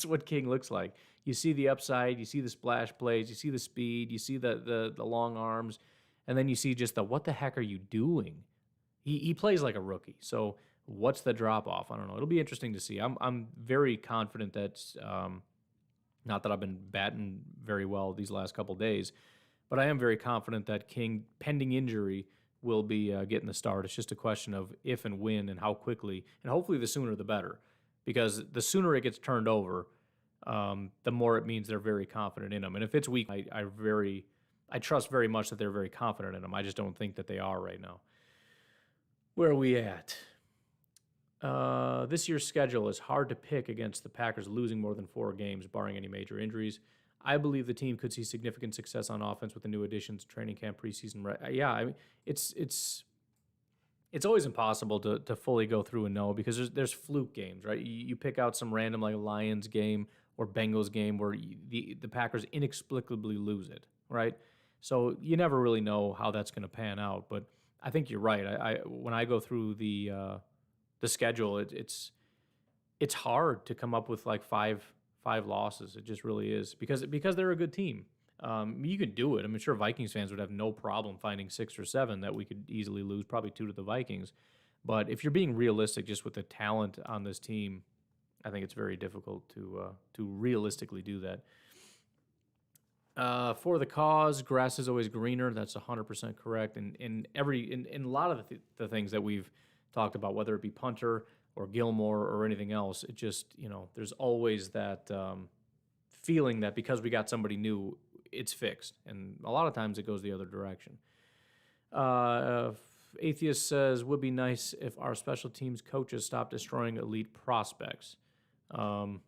what King looks like. you see the upside, you see the splash plays, you see the speed, you see the long arms, and then you see just what the heck are you doing? He plays like a rookie. So what's the drop off? I don't know. It'll be interesting to see. I'm very confident that not that I've been batting very well these last couple days, but I am very confident that King, pending injury, will be getting the start. It's just a question of if and when and how quickly, and hopefully the sooner the better, because the sooner it gets turned over, the more it means they're very confident in him. And if it's weak, I trust very much that they're very confident in him. I just don't think that they are right now. Where are we at? This year's schedule is hard to pick against the Packers losing more than 4 games, barring any major injuries. I believe the team could see significant success on offense with the new additions, training camp, preseason. Yeah, I mean, it's always impossible to fully go through and know because there's fluke games, right? You pick out some random like Lions game or Bengals game where the Packers inexplicably lose it, right? So you never really know how that's going to pan out. But I think you're right. I when I go through the schedule, it's hard to come up with like five losses. It just really is because they're a good team. You can do it. I'm sure Vikings fans would have no problem finding 6 or 7 that we could easily lose, probably 2 to the Vikings. But if you're being realistic, just with the talent on this team, I think it's very difficult to realistically do that. For the cause, grass is always greener. That's 100% correct. And in a lot of the things that we've talked about, whether it be punter or Gilmore or anything else, it just, there's always that feeling that because we got somebody new, it's fixed. And a lot of times it goes the other direction. Atheist says, would be nice if our special teams coaches stopped destroying elite prospects. I'm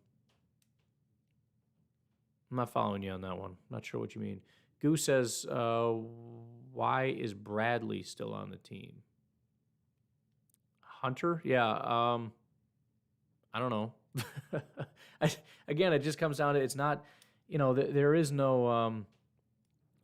not following you on that one. Not sure what you mean. Goose says, why is Bradley still on the team? Hunter? Yeah. I don't know. Again, it just comes down to it's not, there is no,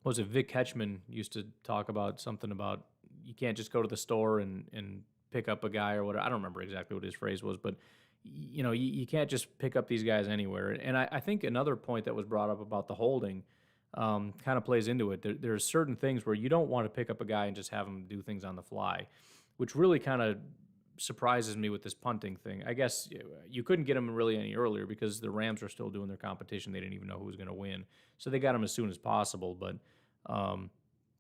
what was it? Vic Ketchman used to talk about something about you can't just go to the store and pick up a guy or whatever. I don't remember exactly what his phrase was, but you can't just pick up these guys anywhere. And I think another point that was brought up about the holding kind of plays into it. There's certain things where you don't want to pick up a guy and just have him do things on the fly, which really kind of surprises me with this punting thing. I guess you couldn't get him really any earlier because the Rams are still doing their competition. They didn't even know who was going to win. So they got him as soon as possible, but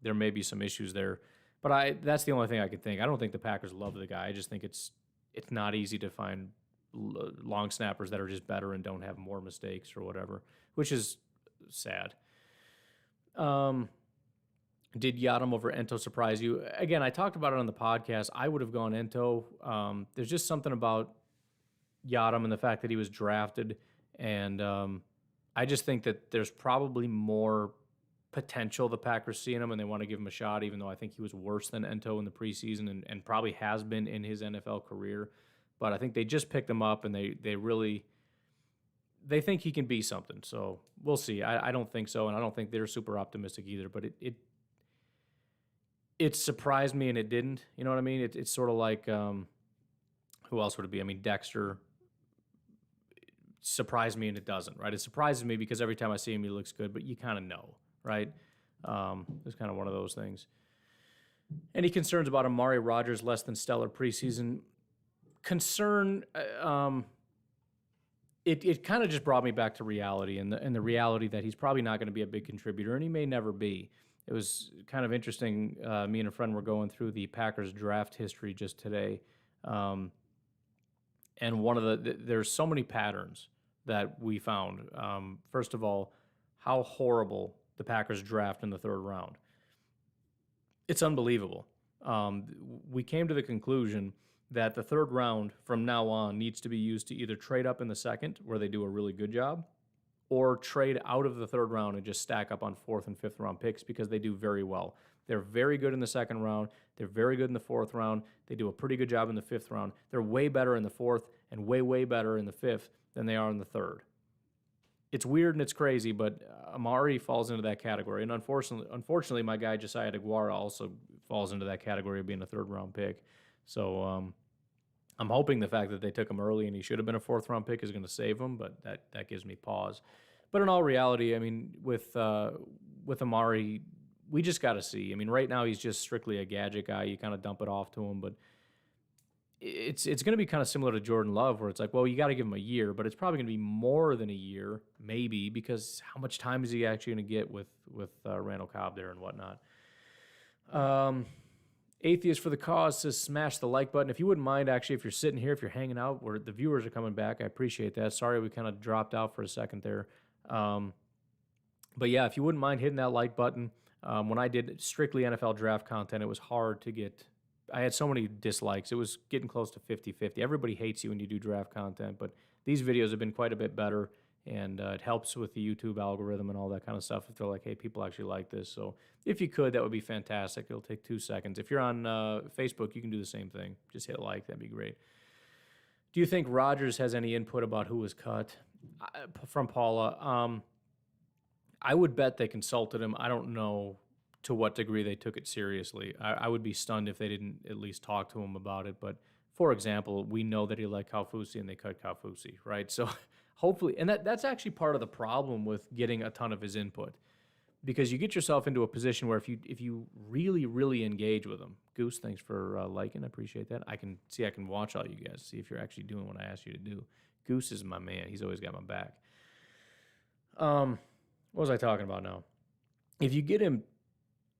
there may be some issues there. But that's the only thing I could think. I don't think the Packers love the guy. I just think it's not easy to find long snappers that are just better and don't have more mistakes or whatever, which is sad. Did Yadam over Ento surprise you? Again, I talked about it on the podcast. I would have gone Ento. There's just something about Yadam and the fact that he was drafted, and I just think that there's probably more potential the Packers see in him, and they want to give him a shot, even though I think he was worse than Ento in the preseason and probably has been in his NFL career. But I think they just picked him up, and they really think he can be something. So we'll see. I don't think so, and I don't think they're super optimistic either. But it surprised me, and it didn't. You know what I mean? It's sort of like who else would it be? I mean, Dexter surprised me, and it doesn't. Right? It surprises me because every time I see him, he looks good, but you kind of know, right? It's kind of one of those things. Any concerns about Amari Rogers less than stellar preseason? Concern, it kind of just brought me back to reality and the reality that he's probably not going to be a big contributor, and he may never be. It was kind of interesting. Me and a friend were going through the Packers draft history just today, and one of there's so many patterns that we found. First of all, how horrible the Packers draft in the 3rd round. It's unbelievable. We came to the conclusion that the 3rd round from now on needs to be used to either trade up in the 2nd, where they do a really good job, or trade out of the 3rd round and just stack up on 4th and 5th round picks because they do very well. They're very good in the 2nd round. They're very good in the 4th round. They do a pretty good job in the 5th round. They're way better in the 4th and way, way better in the 5th than they are in the 3rd. It's weird and it's crazy, but Amari falls into that category. And unfortunately, my guy Josiah DeGuara also falls into that category of being a 3rd round pick. So I'm hoping the fact that they took him early and he should have been a 4th round pick is going to save him, but that gives me pause. But in all reality, I mean, with Amari, we just got to see. I mean, right now he's just strictly a gadget guy. You kind of dump it off to him, but it's going to be kind of similar to Jordan Love, where it's like, well, you got to give him a year, but it's probably going to be more than a year, maybe, because how much time is he actually going to get with Randall Cobb there and whatnot? Atheist for the Cause says, smash the like button. If you wouldn't mind, actually, if you're sitting here, if you're hanging out, where the viewers are coming back, I appreciate that. Sorry we kind of dropped out for a second there. But yeah, if you wouldn't mind hitting that like button. When I did strictly NFL draft content, it was hard to get. I had so many dislikes. It was getting close to 50-50. Everybody hates you when you do draft content, but these videos have been quite a bit better, and it helps with the YouTube algorithm and all that kind of stuff. If they're like, hey, people actually like this. So if you could, that would be fantastic. It'll take 2 seconds. If you're on Facebook, you can do the same thing. Just hit like. That'd be great. Do you think Rogers has any input about who was cut? From Paula. I would bet they consulted him. I don't know to what degree they took it seriously. I would be stunned if they didn't at least talk to him about it. But, for example, we know that he liked Kaufusi, and they cut Kaufusi, right? So hopefully, and that's actually part of the problem with getting a ton of his input, because you get yourself into a position where if you really, really engage with him. Goose, thanks for liking. I appreciate that. I can watch all you guys, see if you're actually doing what I asked you to do. Goose is my man. He's always got my back. What was I talking about now? If you get him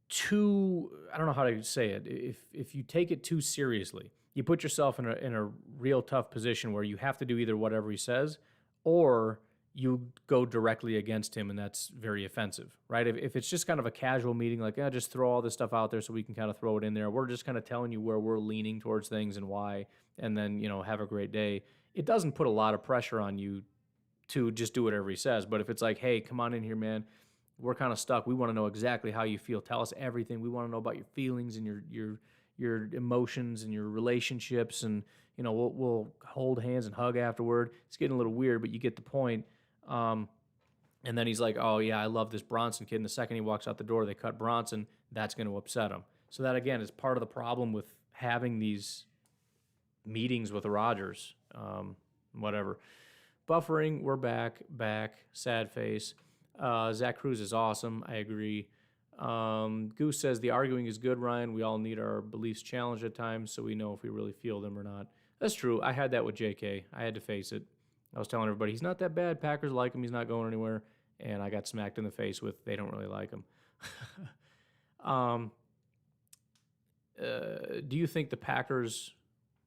too, I don't know how to say it. If you take it too seriously, you put yourself in a real tough position where you have to do either whatever he says, or you go directly against him, and that's very offensive, right? If it's just kind of a casual meeting, like, just throw all this stuff out there so we can kind of throw it in there. We're just kind of telling you where we're leaning towards things and why, and then, have a great day. It doesn't put a lot of pressure on you to just do whatever he says. But if it's like, hey, come on in here, man, we're kind of stuck. We want to know exactly how you feel. Tell us everything. We want to know about your feelings and your emotions and your relationships, and we'll hold hands and hug afterward. It's getting a little weird, but you get the point. And then he's like, oh yeah, I love this Bronson kid. And the second he walks out the door, they cut Bronson. That's going to upset him. So that, again, is part of the problem with having these meetings with Rogers. Whatever. Buffering, we're back, sad face. Zach Cruz is awesome, I agree. Goose says, the arguing is good, Ryan. We all need our beliefs challenged at times so we know if we really feel them or not. That's true. I had that with JK. I had to face it. I was telling everybody, he's not that bad. Packers like him. He's not going anywhere. And I got smacked in the face with, they don't really like him. Do you think the Packers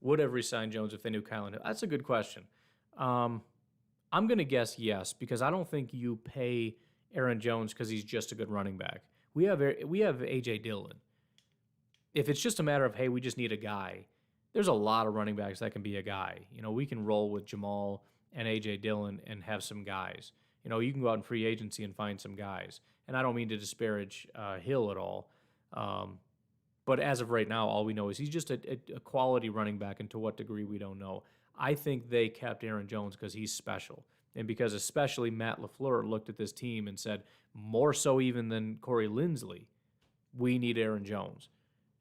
would have re-signed Jones if they knew Kylan Hill? That's a good question. I'm going to guess yes, because I don't think you pay Aaron Jones because he's just a good running back. We have A.J. Dillon. If it's just a matter of, hey, we just need a guy, there's a lot of running backs that can be a guy. We can roll with Jamal and A.J. Dillon and have some guys. You can go out in free agency and find some guys. And I don't mean to disparage Hill at all. But as of right now, all we know is he's just a quality running back, and to what degree we don't know. I think they kept Aaron Jones because he's special. And because especially Matt LaFleur looked at this team and said, more so even than Corey Linsley, we need Aaron Jones.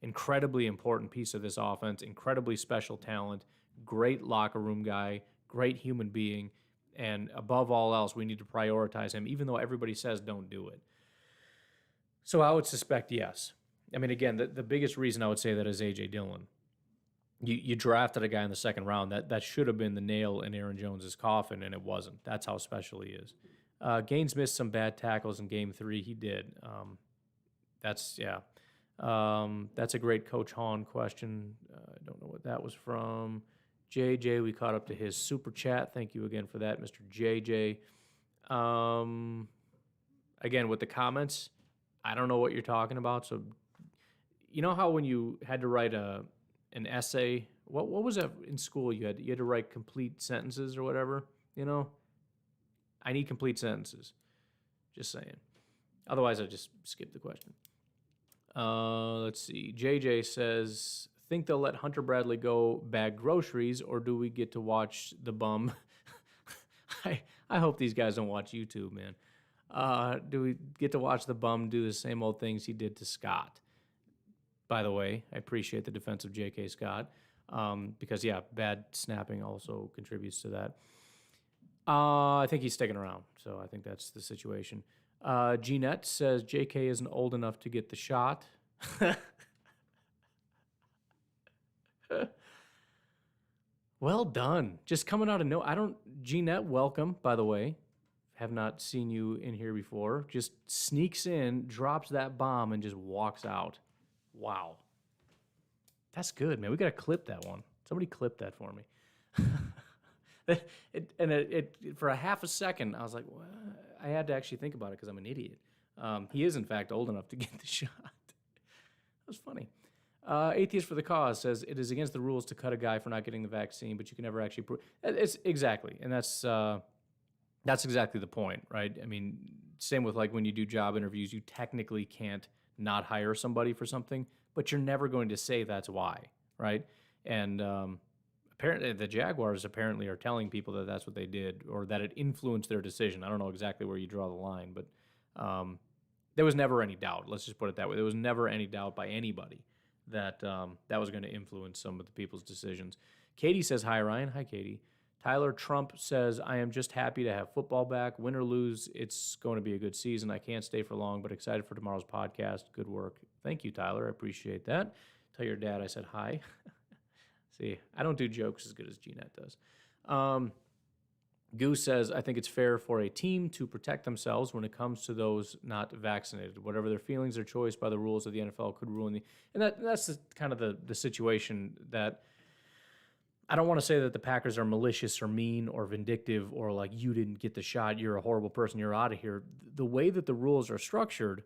Incredibly important piece of this offense, incredibly special talent, great locker room guy, great human being, and above all else, we need to prioritize him, even though everybody says don't do it. So I would suspect yes. I mean, again, the biggest reason I would say that is A.J. Dillon. You drafted a guy in the second round. That should have been the nail in Aaron Jones' coffin, and it wasn't. That's how special he is. Gaines missed some bad tackles in Game 3. He did. That's a great Coach Hahn question. I don't know what that was from. JJ, we caught up to his super chat. Thank you again for that, Mr. JJ. Again, with the comments, I don't know what you're talking about. So, you know how when you had to write an essay, what was that in school? You had to write complete sentences or whatever. I need complete sentences. Just saying. Otherwise, I just skip the question. Let's see. JJ says, think they'll let Hunter Bradley go bag groceries, or do we get to watch the bum? I hope these guys don't watch YouTube, man. Do we get to watch the bum do the same old things he did to Scott? By the way, I appreciate the defense of J.K. Scott because, bad snapping also contributes to that. I think he's sticking around, so I think that's the situation. Jeanette says JK isn't old enough to get the shot. Well done. Just coming out of Jeanette, welcome, by the way. Have not seen you in here before. Just sneaks in, drops that bomb, and just walks out. Wow. That's good, man. We got to clip that one. Somebody clip that for me. For a half a second, I was like, what? I had to actually think about it because I'm an idiot. He is, in fact, old enough to get the shot. That was funny. Atheist for the Cause says it is against the rules to cut a guy for not getting the vaccine, but you can never actually prove. It's exactly, and that's exactly the point, right? I mean, same with like when you do job interviews, you technically can't not hire somebody for something, but you're never going to say that's why, right? And apparently, the Jaguars apparently are telling people that that's what they did, or that it influenced their decision. I don't know exactly where you draw the line, but there was never any doubt. Let's just put it that way. There was never any doubt by anybody that that was going to influence some of the people's decisions. Katie says, hi, Ryan. Hi, Katie. Tyler Trump says, I am just happy to have football back. Win or lose, it's going to be a good season. I can't stay for long, but excited for tomorrow's podcast. Good work. Thank you, Tyler. I appreciate that. Tell your dad I said hi. See, I don't do jokes as good as Jeanette does. Goose says, I think it's fair for a team to protect themselves when it comes to those not vaccinated. Whatever their feelings or choice by the rules of the NFL could ruin the... And that's kind of the situation that... I don't want to say that the Packers are malicious or mean or vindictive or like, you didn't get the shot, you're a horrible person, you're out of here. The way that the rules are structured,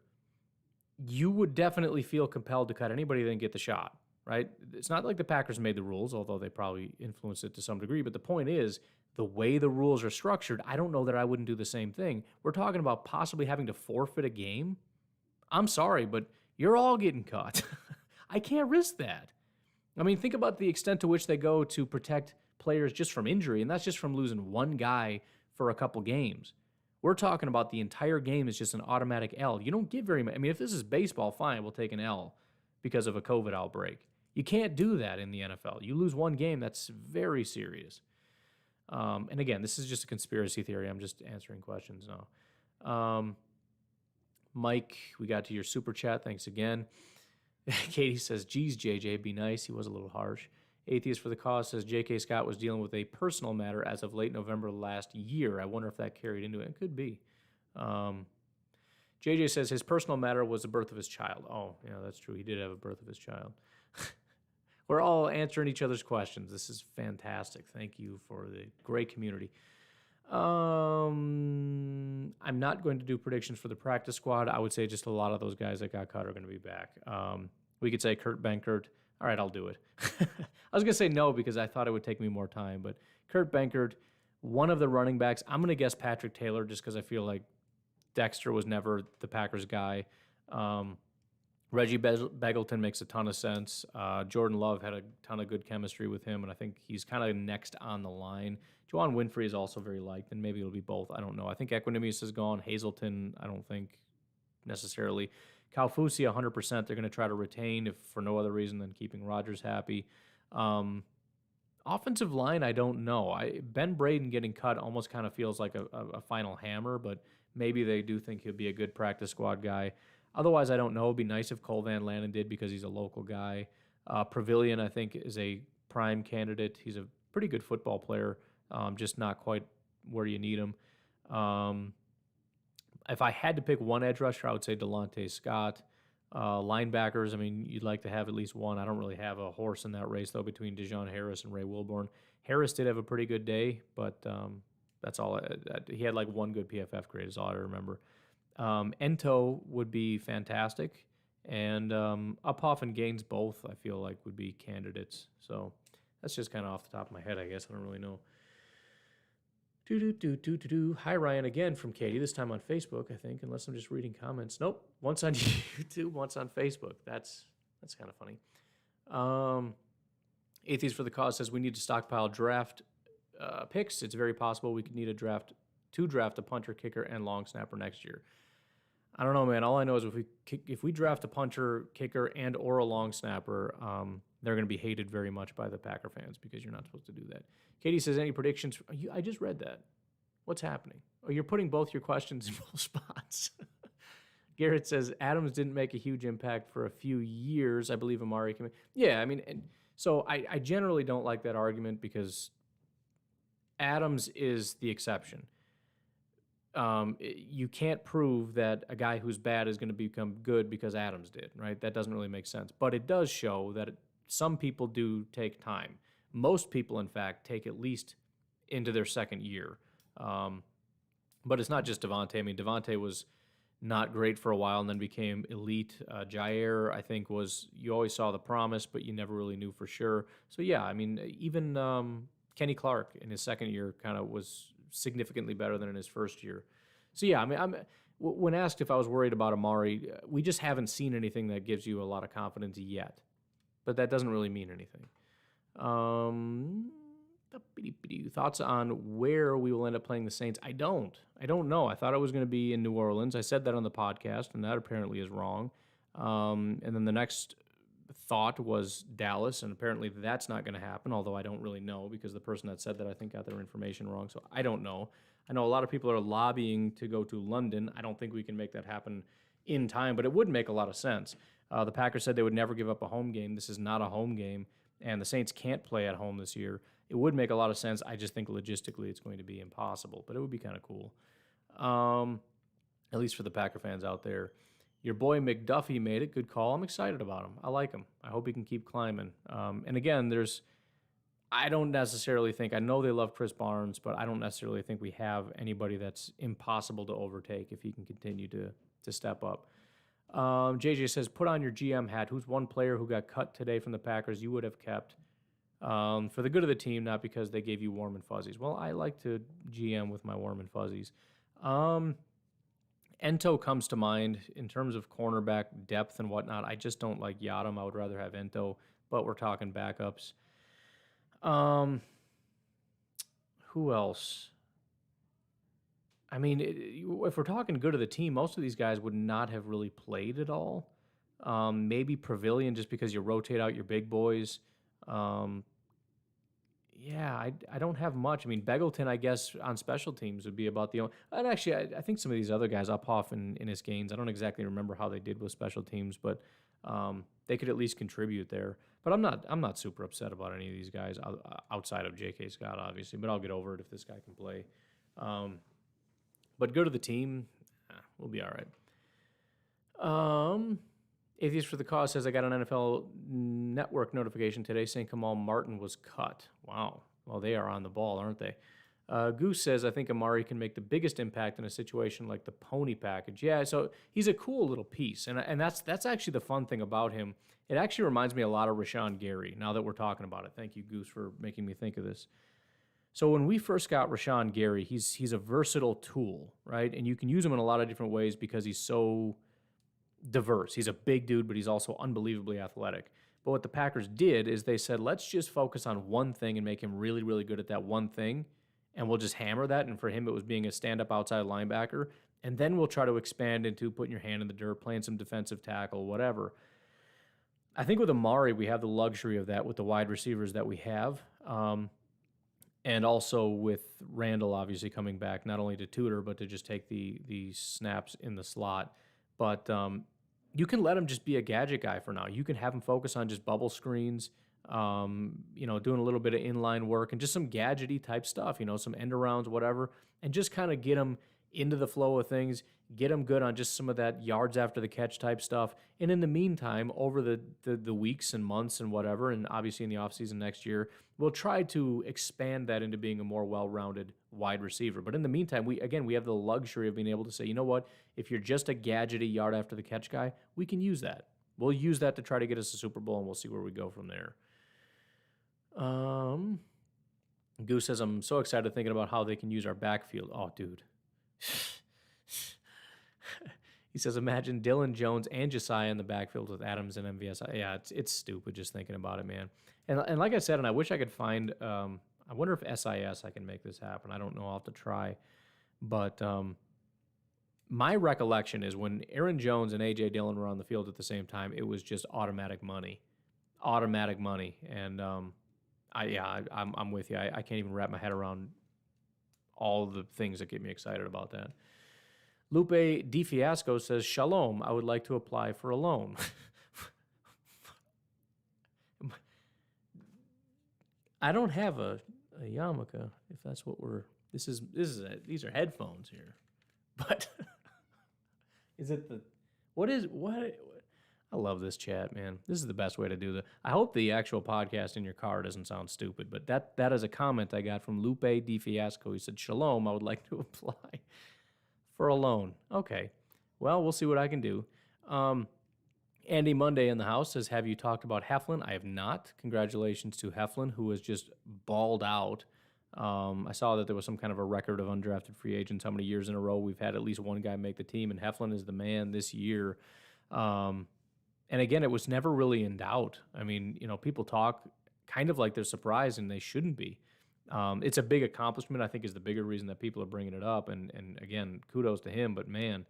you would definitely feel compelled to cut anybody that didn't get the shot, right? It's not like the Packers made the rules, although they probably influenced it to some degree. But the point is, the way the rules are structured, I don't know that I wouldn't do the same thing. We're talking about possibly having to forfeit a game. I'm sorry, but you're all getting cut. I can't risk that. I mean, think about the extent to which they go to protect players just from injury, and that's just from losing one guy for a couple games. We're talking about the entire game is just an automatic L. You don't get very much. I mean, if this is baseball, fine, we'll take an L because of a COVID outbreak. You can't do that in the NFL. You lose one game, that's very serious. And again, this is just a conspiracy theory. I'm just answering questions now. Mike, we got to your super chat. Thanks again. Katie says, geez, JJ, be nice. He was a little harsh. Atheist for the Cause says, J.K. Scott was dealing with a personal matter as of late November last year. I wonder if that carried into it. It could be. JJ says his personal matter was the birth of his child. Oh, yeah, that's true. He did have a birth of his child. We're all answering each other's questions. This is fantastic. Thank you for the great community. I'm not going to do predictions for the practice squad. I would say just a lot of those guys that got cut are going to be back. We could say Kurt Benkert. All right, I'll do it. I was going to say no because I thought it would take me more time, but Kurt Benkert, one of the running backs, I'm going to guess Patrick Taylor just because I feel like Dexter was never the Packers guy. Reggie Begelton makes a ton of sense. Jordan Love had a ton of good chemistry with him, and I think he's kind of next on the line. Juwan Winfrey is also very liked, and maybe it'll be both. I don't know. I think Equinemius is gone. Hazelton, I don't think necessarily. Kaufusi, 100%. They're going to try to retain if for no other reason than keeping Rogers happy. Offensive line, I don't know. Ben Braden getting cut almost kind of feels like a final hammer, but maybe they do think he'll be a good practice squad guy. Otherwise, I don't know. It'd be nice if Cole Van Lannon did because he's a local guy. Pavilion, I think, is a prime candidate. He's a pretty good football player, just not quite where you need him. If I had to pick one edge rusher, I would say Delonte Scott. Linebackers, I mean, you'd like to have at least one. I don't really have a horse in that race, though, between Dejon Harris and Ray Wilborn. Harris did have a pretty good day, but that's all. He had like one good PFF grade is all I remember. Ento would be fantastic, and Uphoff and Gaines both, I feel like, would be candidates. So that's just kind of off the top of my head, I guess. I don't really know. Hi, Ryan, again from Katie, this time on Facebook, I think, unless I'm just reading comments. Nope, once on YouTube, once on Facebook. That's kind of funny. Atheist for the Cause says we need to stockpile draft picks. It's very possible we could need to draft a punter, kicker, and long snapper next year. I don't know, man. All I know is if we draft a punter, kicker, and or a long snapper, they're going to be hated very much by the Packer fans because you're not supposed to do that. Katie says, any predictions? I just read that. What's happening? Oh, you're putting both your questions in both spots. Garrett says Adams didn't make a huge impact for a few years. I believe Amari can. Yeah, I mean, so I generally don't like that argument because Adams is the exception. You can't prove that a guy who's bad is going to become good because Adams did, right? That doesn't really make sense. But it does show that some people do take time. Most people, in fact, take at least into their second year. But it's not just Devontae. I mean, Devontae was not great for a while and then became elite. Jair, I think, you always saw the promise, but you never really knew for sure. So, yeah, I mean, even Kenny Clark in his second year kind of was significantly better than in his first year. So, yeah, I mean, when asked if I was worried about Amari, we just haven't seen anything that gives you a lot of confidence yet. But that doesn't really mean anything. Thoughts on where we will end up playing the Saints? I don't know. I thought it was going to be in New Orleans. I said that on the podcast, and that apparently is wrong. And then the next thought was Dallas, and apparently that's not going to happen, although I don't really know because the person that said that I think got their information wrong, so I don't know. I know a lot of people are lobbying to go to London. I don't think we can make that happen in time, but it would make a lot of sense. The Packers said they would never give up a home game. This is not a home game, and the Saints can't play at home this year. It would make a lot of sense. I just think logistically it's going to be impossible, but it would be kind of cool, at least for the Packer fans out there. Your boy McDuffie made it. Good call. I'm excited about him. I like him. I hope he can keep climbing. And again, I don't necessarily think, I know they love Chris Barnes, but I don't necessarily think we have anybody that's impossible to overtake if he can continue to step up. JJ says, put on your GM hat. Who's one player who got cut today from the Packers you would have kept for the good of the team, not because they gave you warm and fuzzies? Well, I like to GM with my warm and fuzzies. Ento comes to mind in terms of cornerback depth and whatnot. I just don't like Yadam. I would rather have Ento, but we're talking backups. Who else? I mean, if we're talking good of the team, most of these guys would not have really played at all. Maybe Pavilion just because you rotate out your big boys. Yeah, I don't have much. I mean, Beggleton, I guess, on special teams would be about the only... And actually, I think some of these other guys, Uphoff and his gains, I don't exactly remember how they did with special teams, but they could at least contribute there. But I'm not super upset about any of these guys outside of J.K. Scott, obviously, but I'll get over it if this guy can play. But go to the team, we'll be all right. Atheist for the Cause says, I got an NFL Network notification today saying Kamal Martin was cut. Wow. Well, they are on the ball, aren't they? Goose says, I think Amari can make the biggest impact in a situation like the pony package. Yeah, so he's a cool little piece, and that's actually the fun thing about him. It actually reminds me a lot of Rashawn Gary, now that we're talking about it. Thank you, Goose, for making me think of this. So when we first got Rashawn Gary, he's a versatile tool, right? And you can use him in a lot of different ways because he's so diverse. He's a big dude, but he's also unbelievably athletic. But what the Packers did is they said, let's just focus on one thing and make him really, really good at that one thing, and we'll just hammer that. And for him, it was being a stand-up outside linebacker. And then we'll try to expand into putting your hand in the dirt, playing some defensive tackle, whatever. I think with Amari, we have the luxury of that with the wide receivers that we have. And also with Randall obviously coming back, not only to tutor, but to just take the snaps in the slot. But you can let him just be a gadget guy for now. You can have him focus on just bubble screens, doing a little bit of inline work and just some gadgety type stuff, some end arounds, whatever, and just kind of get him into the flow of things, get him good on just some of that yards after the catch type stuff. And in the meantime, over the weeks and months and whatever, and obviously in the offseason next year, we'll try to expand that into being a more well-rounded wide receiver. But in the meantime, we have the luxury of being able to say, you know what, if you're just a gadgety yard after the catch guy, we can use that. We'll use that to try to get us a Super Bowl, and we'll see where we go from there. Goose says, I'm so excited thinking about how they can use our backfield. Oh, dude. He says, imagine Dylan Jones and Josiah in the backfield with Adams and MVS. Yeah, it's stupid just thinking about it, man. And like I said, and I wish I could find, I wonder if SIS I can make this happen. I don't know. I'll have to try. But my recollection is when Aaron Jones and A.J. Dillon were on the field at the same time, it was just automatic money. Automatic money. And I'm with you. I can't even wrap my head around all the things that get me excited about that. Lupe Di Fiasco says, Shalom, I would like to apply for a loan. I don't have a yarmulke, if that's what we're... These are headphones here. But is it the... What? I love this chat, man. This is the best way to do I hope the actual podcast in your car doesn't sound stupid, but that is a comment I got from Lupe Di Fiasco. He said, Shalom, I would like to apply for a loan. Okay. Well, we'll see what I can do. Andy Monday in the house says, have you talked about Heflin? I have not. Congratulations to Heflin, who has just balled out. I saw that there was some kind of a record of undrafted free agents, how many years in a row we've had at least one guy make the team, and Heflin is the man this year. And again, it was never really in doubt. I mean, people talk kind of like they're surprised, and they shouldn't be. It's a big accomplishment, I think, is the bigger reason that people are bringing it up. And again, kudos to him. But, man,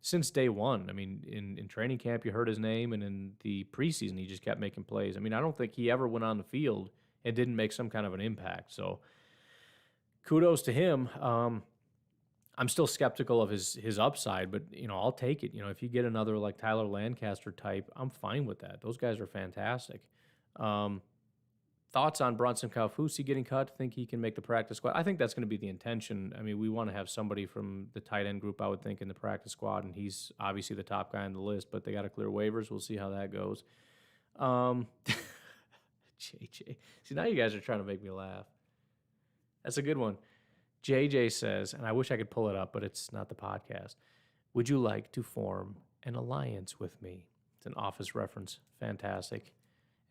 since day one, I mean, in training camp, you heard his name, and in the preseason, he just kept making plays. I mean, I don't think he ever went on the field and didn't make some kind of an impact. So kudos to him. I'm still skeptical of his upside, but, I'll take it. If you get another like Tyler Lancaster type, I'm fine with that. Those guys are fantastic. Thoughts on Bronson Kaufusi getting cut? Think he can make the practice squad? I think that's going to be the intention. I mean, we want to have somebody from the tight end group, I would think, in the practice squad, and he's obviously the top guy on the list, but they got to clear waivers. We'll see how that goes. JJ. See, now you guys are trying to make me laugh. That's a good one. JJ says, and I wish I could pull it up, but it's not the podcast. Would you like to form an alliance with me? It's an Office reference. Fantastic.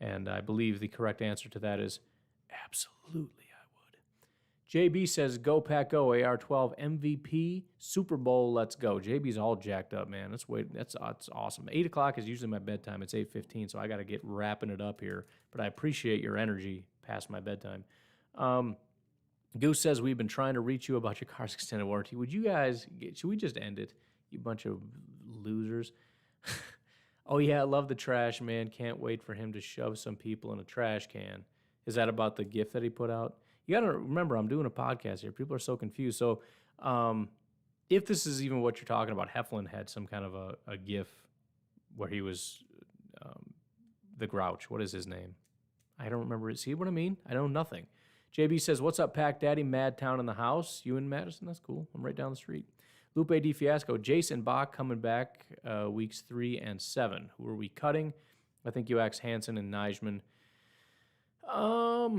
And I believe the correct answer to that is absolutely I would. JB says, go Pack Go, AR-12 MVP, Super Bowl, let's go. JB's all jacked up, man. That's awesome. 8 o'clock is usually my bedtime. It's 8:15, so I got to get wrapping it up here. But I appreciate your energy past my bedtime. Goose says, we've been trying to reach you about your car's extended warranty. Should we just end it, you bunch of losers? Oh, yeah, I love the trash, man. Can't wait for him to shove some people in a trash can. Is that about the GIF that he put out? You got to remember, I'm doing a podcast here. People are so confused. So if this is even what you're talking about, Heflin had some kind of a GIF where he was the Grouch. What is his name? I don't remember. See what I mean? I know nothing. JB says, what's up, Pack Daddy? Mad Town in the house. You in Madison? That's cool. I'm right down the street. Lupe Di Fiasco. Jason Bach coming back weeks 3 and 7. Who are we cutting? I think you asked Hansen and Nijman. I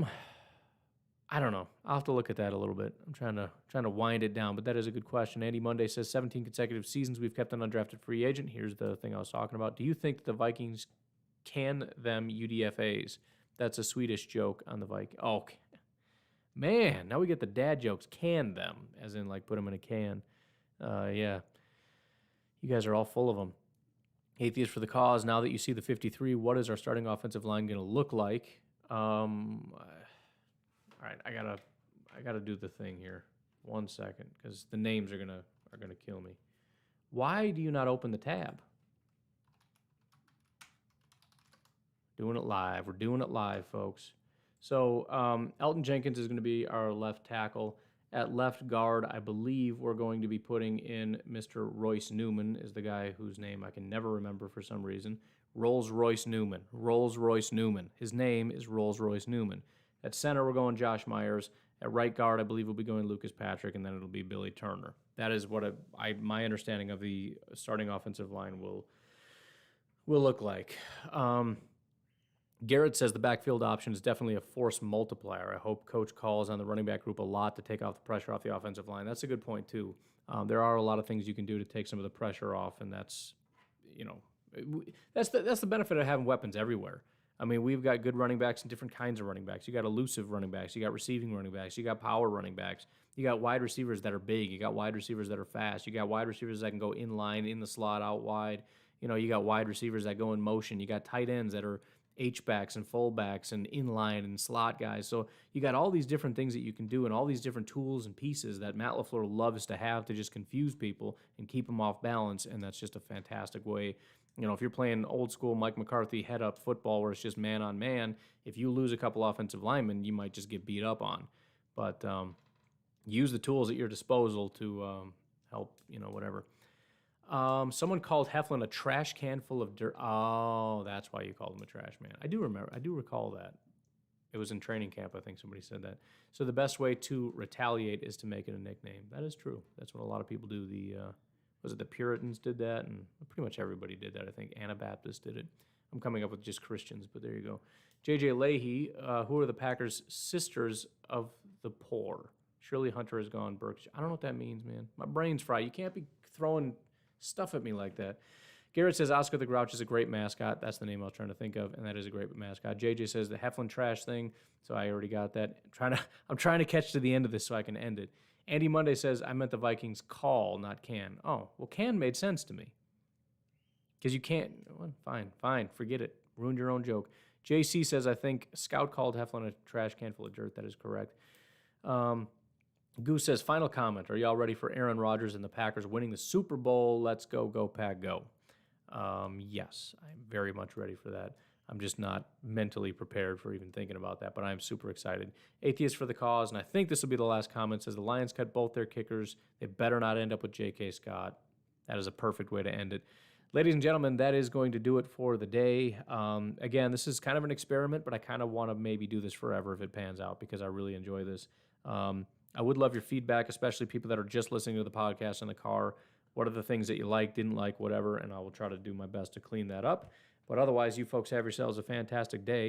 don't know. I'll have to look at that a little bit. I'm trying to wind it down, but that is a good question. Andy Monday says 17 consecutive seasons we've kept an undrafted free agent. Here's the thing I was talking about. Do you think that the Vikings can them UDFAs? That's a Swedish joke on the Vikings. Oh, man, now we get the dad jokes. Can them, as in like put them in a can. Yeah. You guys are all full of them. Atheist for the cause. Now that you see the 53, what is our starting offensive line going to look like? All right, I gotta do the thing here. 1 second, because the names are gonna kill me. Why do you not open the tab? Doing it live. We're doing it live, folks. So Elton Jenkins is going to be our left tackle. At left guard, I believe we're going to be putting in Mr. Royce Newman, is the guy whose name I can never remember for some reason. Rolls-Royce Newman. Rolls-Royce Newman. His name is Rolls-Royce Newman. At center, we're going Josh Myers. At right guard, I believe we'll be going Lucas Patrick, and then it'll be Billy Turner. That is what my understanding of the starting offensive line will look like. Garrett says the backfield option is definitely a force multiplier. I hope Coach calls on the running back group a lot to take off the pressure off the offensive line. That's a good point, too. There are a lot of things you can do to take some of the pressure off, and that's the benefit of having weapons everywhere. I mean, we've got good running backs and different kinds of running backs. You got elusive running backs. You got receiving running backs. You got power running backs. You got wide receivers that are big. You got wide receivers that are fast. You got wide receivers that can go in line, in the slot, out wide. You got wide receivers that go in motion. You got tight ends that are H-backs and fullbacks and inline and slot guys. So you got all these different things that you can do and all these different tools and pieces that Matt LaFleur loves to have to just confuse people and keep them off balance, and that's just a fantastic way. If you're playing old school Mike McCarthy head-up football where it's just man-on-man, if you lose a couple offensive linemen, you might just get beat up on. But use the tools at your disposal to help, whatever. Someone called Heflin a trash can full of dirt. Oh, that's why you called him a trash man. I do recall that. It was in training camp, I think somebody said that. So the best way to retaliate is to make it a nickname. That is true. That's what a lot of people do. The Puritans did that, and pretty much everybody did that. I think Anabaptists did it. I'm coming up with just Christians, but there you go. J.J. Leahy, who are the Packers' sisters of the poor? Shirley Hunter has gone Berkshire. I don't know what that means, man. My brain's fried. You can't be throwing stuff at me like that. Garrett says Oscar the Grouch is a great mascot. That's the name I was trying to think of, and that is a great mascot. JJ says the Heflin trash thing, so I already got that. I'm trying to catch to the end of this so I can end it. Andy Monday says I meant the Vikings call, not can. Oh, well, can made sense to me. Because you can't. Well, fine, forget it. Ruined your own joke. JC says I think Scout called Heflin a trash can full of dirt. That is correct. Goose says, final comment. Are y'all ready for Aaron Rodgers and the Packers winning the Super Bowl? Let's go, Pack, go. Yes, I'm very much ready for that. I'm just not mentally prepared for even thinking about that, but I'm super excited. Atheist for the cause, and I think this will be the last comment, says the Lions cut both their kickers. They better not end up with J.K. Scott. That is a perfect way to end it. Ladies and gentlemen, that is going to do it for the day. Again, this is kind of an experiment, but I kind of want to maybe do this forever if it pans out because I really enjoy this. I would love your feedback, especially people that are just listening to the podcast in the car. What are the things that you like, didn't like, whatever, and I will try to do my best to clean that up. But otherwise, you folks have yourselves a fantastic day.